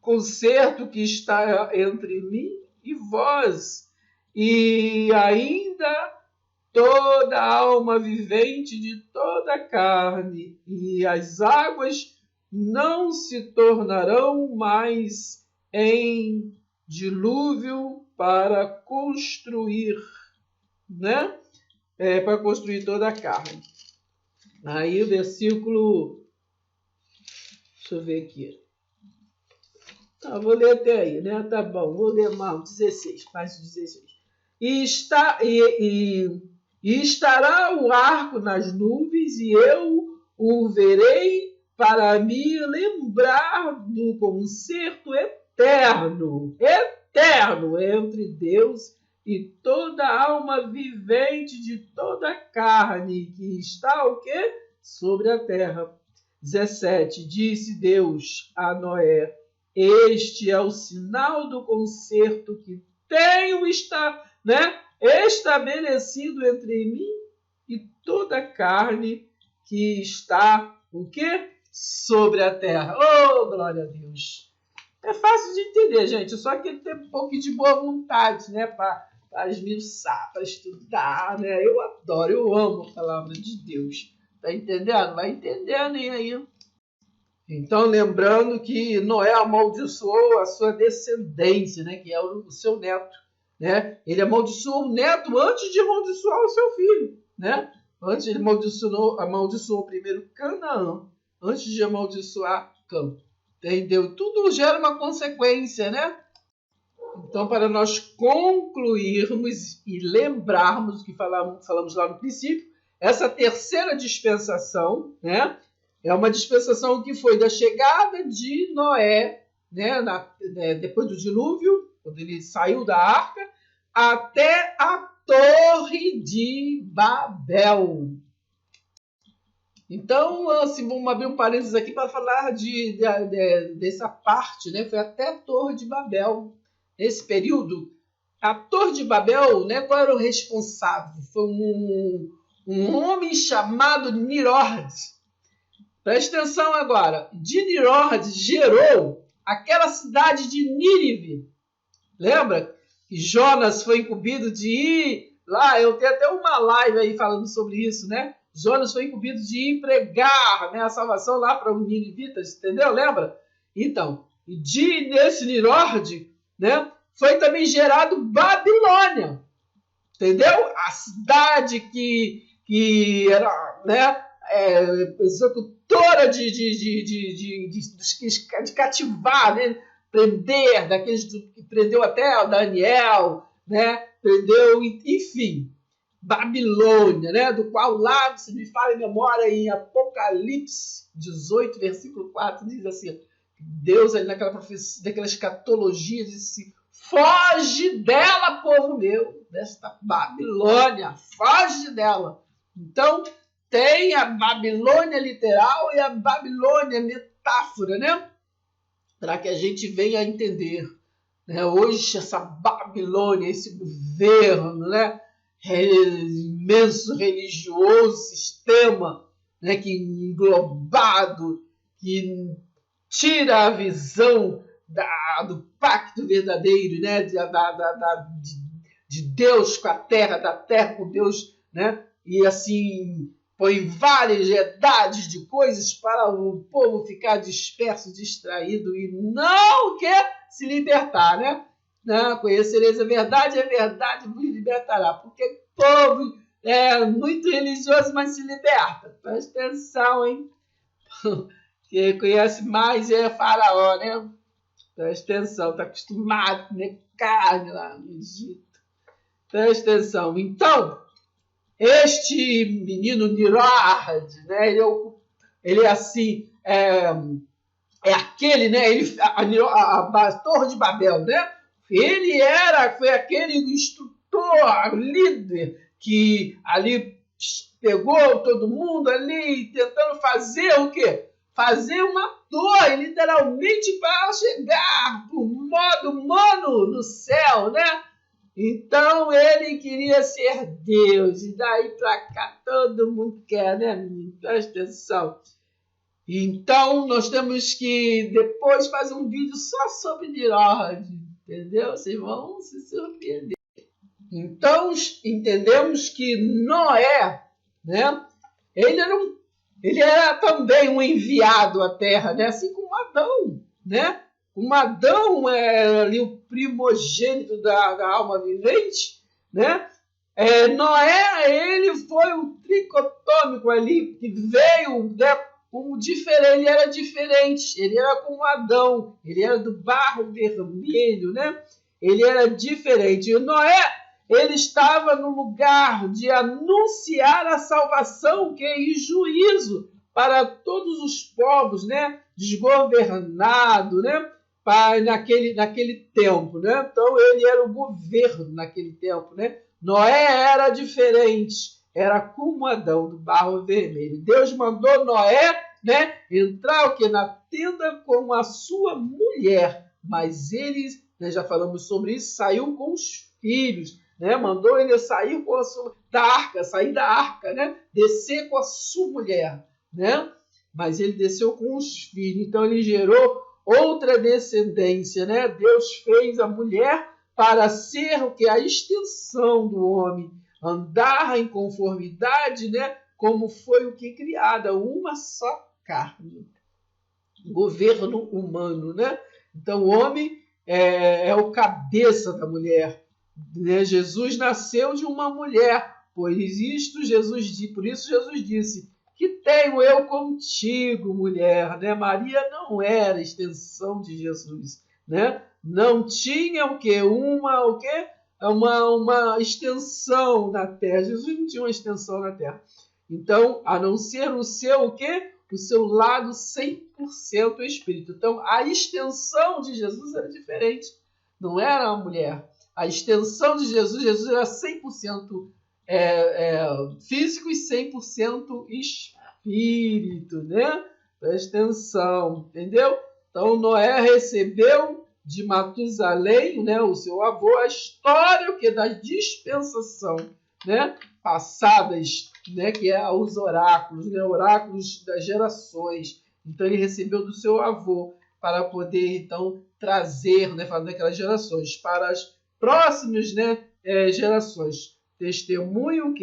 concerto que está entre mim e vós, e ainda toda alma vivente de toda a carne, e as águas não se tornarão mais em dilúvio para construir, né? Para construir toda a carne. Aí o versículo, deixa eu ver aqui. Vou ler até aí, né? Tá bom, vou ler mal, 16, página 16. E estará o arco nas nuvens, e eu o verei para me lembrar do concerto eterno entre Deus e toda alma vivente de toda a carne que está o quê? Sobre a terra. 17. Disse Deus a Noé: este é o sinal do concerto que tenho estabelecido entre mim e toda a carne que está o quê? Sobre a terra. Oh, glória a Deus! É fácil de entender, gente. Só que tem um pouco de boa vontade, né? Para esmiuçar, para estudar, né? Eu adoro, eu amo a palavra de Deus. Tá entendendo? Vai entendendo aí. Então, lembrando que Noé amaldiçoou a sua descendência, né? Que é o seu neto, né? Ele amaldiçoou o neto antes de amaldiçoar o seu filho, né? Antes ele amaldiçoou primeiro Canaã, antes de amaldiçoar Cã. Entendeu? Tudo gera uma consequência, né? Então, para nós concluirmos e lembrarmos o que falamos lá no princípio, essa terceira dispensação, né? É uma dispensação que foi da chegada de Noé, né? Depois do dilúvio, quando ele saiu da arca, até a Torre de Babel. Então, assim, vamos abrir um parênteses aqui para falar dessa parte, né? Foi até a Torre de Babel. Nesse período, a Torre de Babel, né? Qual era o responsável? Foi um homem chamado Nimrod. Presta atenção agora. De Nimrod gerou aquela cidade de Nínive. Lembra? Que Jonas foi incumbido de ir lá. Eu tenho até uma live aí falando sobre isso, né? Jonas foi incumbido de ir pregar, né, a salvação lá para os ninivitas, entendeu? Lembra? Então, nesse Nimrod, né, foi também gerado Babilônia, entendeu? A cidade que era, né, executora de cativar, né, prender, daqueles que prendeu até o Daniel, né, prendeu, enfim. Babilônia, né? Do qual lá, se me fala em memória, em Apocalipse 18, versículo 4, diz assim, Deus ali naquela escatologia disse, foge dela, povo meu, desta Babilônia, foge dela. Então, tem a Babilônia literal e a Babilônia metáfora, né? Para que a gente venha a entender, né? Hoje, essa Babilônia, esse governo, né? Imenso religioso sistema, né, que englobado, que tira a visão do pacto verdadeiro, né, de Deus com a terra, da terra com Deus, né, e assim põe variedades de coisas para o povo ficar disperso, distraído e não quer se libertar, né? Não, conhecereis a verdade vos libertará. Porque o povo é muito religioso, mas se liberta. Presta atenção, hein? Quem conhece mais é Faraó, né? Presta atenção, está acostumado a comer carne lá no Egito. Presta atenção. Então, este menino Nimrod, né? Ele é assim, é aquele, né? A Torre de Babel, né? Ele foi aquele instrutor, líder, que ali pegou todo mundo ali tentando fazer o quê? Fazer uma torre, literalmente, para chegar por modo humano no céu, né? Então ele queria ser Deus, e daí para cá todo mundo quer, né, menino? Presta atenção. Então, nós temos que depois fazer um vídeo só sobre Nimrod, entendeu? Vocês vão se surpreender. Então, entendemos que Noé, né? Ele era também um enviado à Terra, né? Assim como Adão, né? O Adão é ali o primogênito da alma vivente, né? Noé, ele foi um tricotômico ali, que veio, né, como diferente, ele era diferente, ele era como Adão, ele era do barro vermelho, né? Ele era diferente. E Noé, ele estava no lugar de anunciar a salvação e juízo para todos os povos, né? Desgovernado, né? Naquele tempo, né? Então ele era o governo naquele tempo, né? Noé era diferente, era como Adão do barro vermelho. Deus mandou Noé, né, entrar o que na tenda com a sua mulher, mas ele, né, já falamos sobre isso, saiu com os filhos, né? Mandou ele sair com sair da arca, né? Descer com a sua mulher, né? Mas ele desceu com os filhos, então ele gerou outra descendência, né? Deus fez a mulher para ser o que? A extensão do homem, andar em conformidade, né? Como foi o que criada, uma só carne. Governo humano, né? Então o homem é o cabeça da mulher. Né? Jesus nasceu de uma mulher, por isso Jesus disse: que tenho eu contigo, mulher, né? Maria não era extensão de Jesus, né? Não tinha uma extensão na terra. Jesus não tinha uma extensão na terra. Então, a não ser o seu o seu lado 100% espírito. Então, a extensão de Jesus era diferente. Não era a mulher. A extensão de Jesus era 100% físico e 100% espírito, né? Presta atenção, entendeu? Então, Noé recebeu de Matusalém, né, o seu avô, a história da dispensação, né, passadas, né, que é os oráculos, né, oráculos das gerações. Então, ele recebeu do seu avô para poder, então, trazer, né, falando daquelas gerações, para as próximas, né, gerações. Testemunho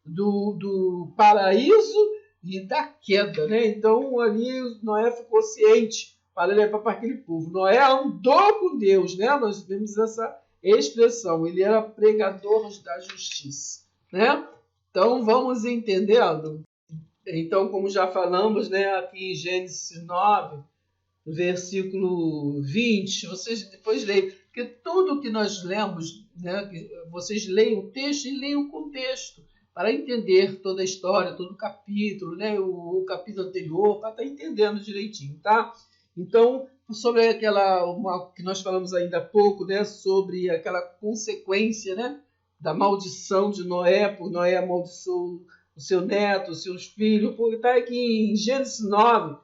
do paraíso e da queda, né? Então, ali Noé ficou ciente para levar para aquele povo. Noé andou com Deus, né? Nós vemos essa expressão. Ele era pregador da justiça, né? Então, vamos entendendo. Então, como já falamos, né, aqui em Gênesis 9, versículo 20, vocês depois leem, porque tudo que nós lemos, né, vocês leem o texto e leem o contexto, para entender toda a história, todo o capítulo, né, o capítulo anterior, para estar entendendo direitinho, tá? Então, sobre que nós falamos ainda há pouco, né, sobre aquela consequência, né, da maldição de Noé, por Noé amaldiçoou o seu neto, os seus filhos, porque está aqui em Gênesis 9,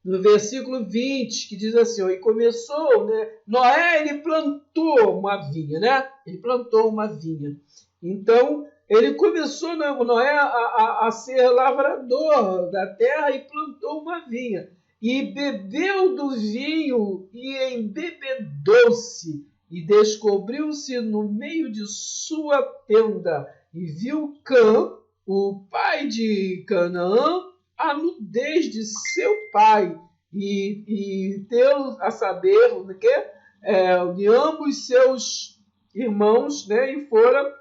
no versículo 20, que diz assim, ó, e começou, né, Noé, ele plantou uma vinha, né? Ele plantou uma vinha. Então, ele começou, Noé, a ser lavrador da terra e plantou uma vinha. E bebeu do vinho e embebedou-se e descobriu-se no meio de sua tenda e viu Cã, o pai de Canaã, a nudez de seu pai e tê-lo a saber de ambos seus irmãos, né, e foram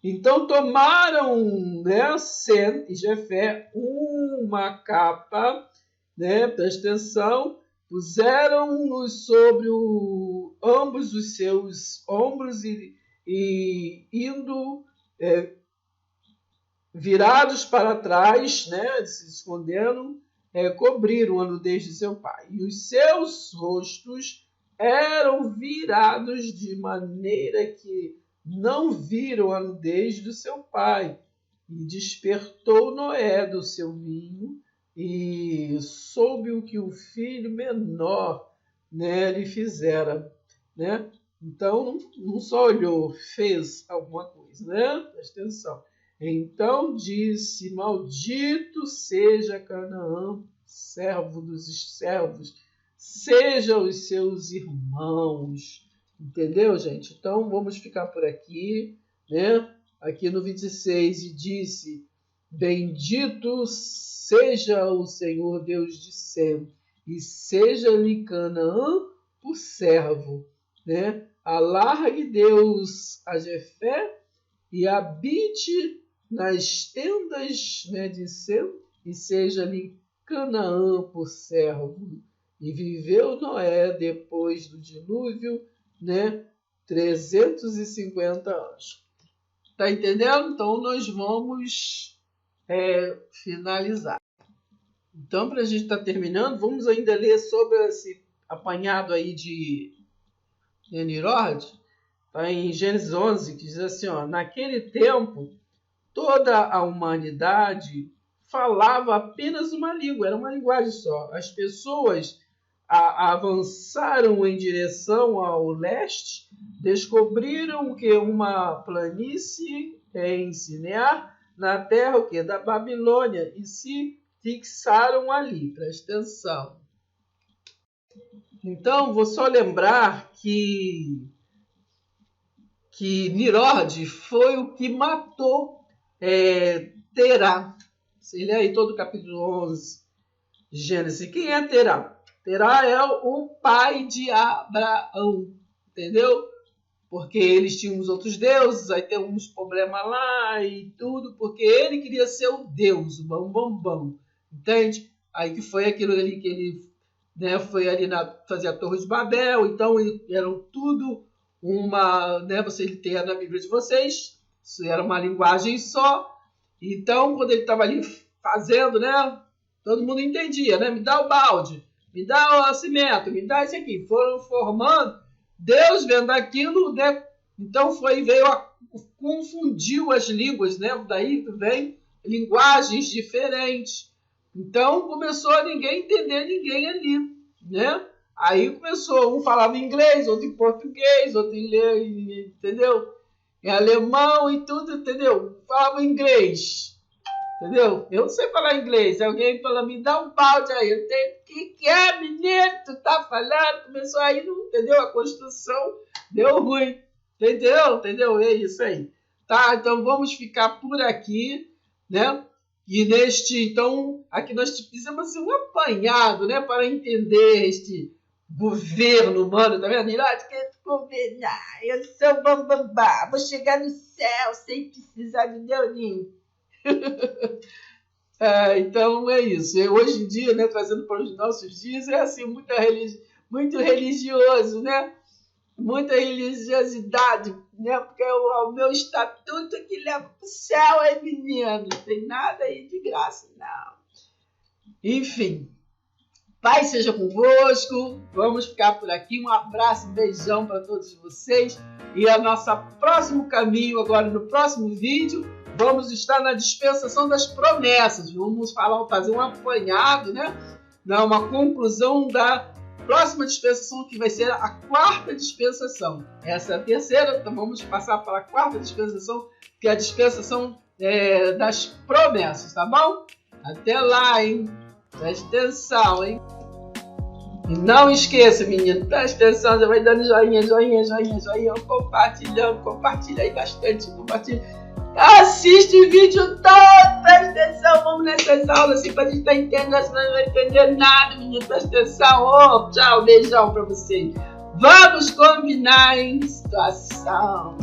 então tomaram, né, Sem e Jefé uma capa, né, presta atenção, puseram-nos sobre ambos os seus ombros e indo virados para trás, né, se escondendo, cobriram a nudez de seu pai. E os seus rostos eram virados de maneira que não viram a nudez do seu pai. E despertou Noé do seu vinho e soube o que o filho menor, né, lhe fizera, né? Então, não só olhou, fez alguma coisa, né? Presta atenção. Então disse: maldito seja Canaã, servo dos servos, sejam os seus irmãos. Entendeu, gente? Então vamos ficar por aqui, né? Aqui no 26, e disse: bendito seja o Senhor Deus de Sem, e seja-lhe Canaã por servo, né? Alargue Deus a Jefé e habite nas tendas, né, de Sem, e seja-lhe Canaã por servo. E viveu Noé depois do dilúvio, né, 350 anos. Tá entendendo? Então nós vamos finalizar. Então, para a gente estar terminando, vamos ainda ler sobre esse apanhado aí de Nimrod. Está em Gênesis 11, que diz assim, ó: naquele tempo, toda a humanidade falava apenas uma língua, era uma linguagem só. As pessoas avançaram em direção ao leste, descobriram que uma planície em Sinear, na terra da Babilônia, e se fixaram ali. Presta atenção. Então, vou só lembrar que Nimrod foi o que matou Terá. Você lê aí todo o capítulo 11 de Gênesis. Quem é Terá? Terá é o pai de Abraão, entendeu? Porque eles tinham os outros deuses, aí tem uns problemas lá e tudo, porque ele queria ser o Deus, o bam, entende? Aí que foi aquilo ali que ele, né, foi ali fazer a Torre de Babel, então eram tudo uma, né, você tem na Bíblia de vocês, isso era uma linguagem só, então quando ele estava ali fazendo, né, todo mundo entendia, né, me dá o balde, me dá o cimento, me dá isso aqui, foram formando. Deus vendo aquilo, né? Então confundiu as línguas, né? Daí vem linguagens diferentes. Então começou a ninguém entender ninguém ali, né? Aí começou, um falava inglês, outro em português, outro em, entendeu? Em alemão e tudo, entendeu? Falava inglês, entendeu? Eu não sei falar inglês. Alguém fala, me dá um balde aí. Eu tenho, que é, menino? Tu tá falando? Começou aí, entendeu? A construção deu ruim. Entendeu? É isso aí. Tá? Então vamos ficar por aqui, né? E então, aqui nós fizemos um apanhado, né? Para entender este governo humano, tá vendo? Nirod, quer governar? Eu sou bambambá. Vou chegar no céu sem precisar de Deus nenhum. Então é isso. Hoje em dia, né, trazendo para os nossos dias, é assim, muito religioso, né? Muita religiosidade, né? Porque o meu estatuto que leva para o céu, é menino. Não tem nada aí de graça, não. Enfim, Pai seja convosco. Vamos ficar por aqui. Um abraço, um beijão para todos vocês. E a nossa próximo caminho, agora no próximo vídeo, vamos estar na dispensação das promessas. Vamos fazer um apanhado, né? Uma conclusão da próxima dispensação, que vai ser a 4ª dispensação. Essa é a 3ª, então vamos passar para a 4ª dispensação, que é a dispensação das promessas, tá bom? Até lá, hein? Presta atenção, hein? E não esqueça, menino, presta atenção, já vai dando joinha, compartilha aí bastante, compartilha. Assiste o vídeo todo, presta atenção, vamos nessas aulas assim pra gente estar entendendo, senão não vai entender nada, menino, presta atenção. Tchau, beijão pra vocês. Vamos combinar em situação.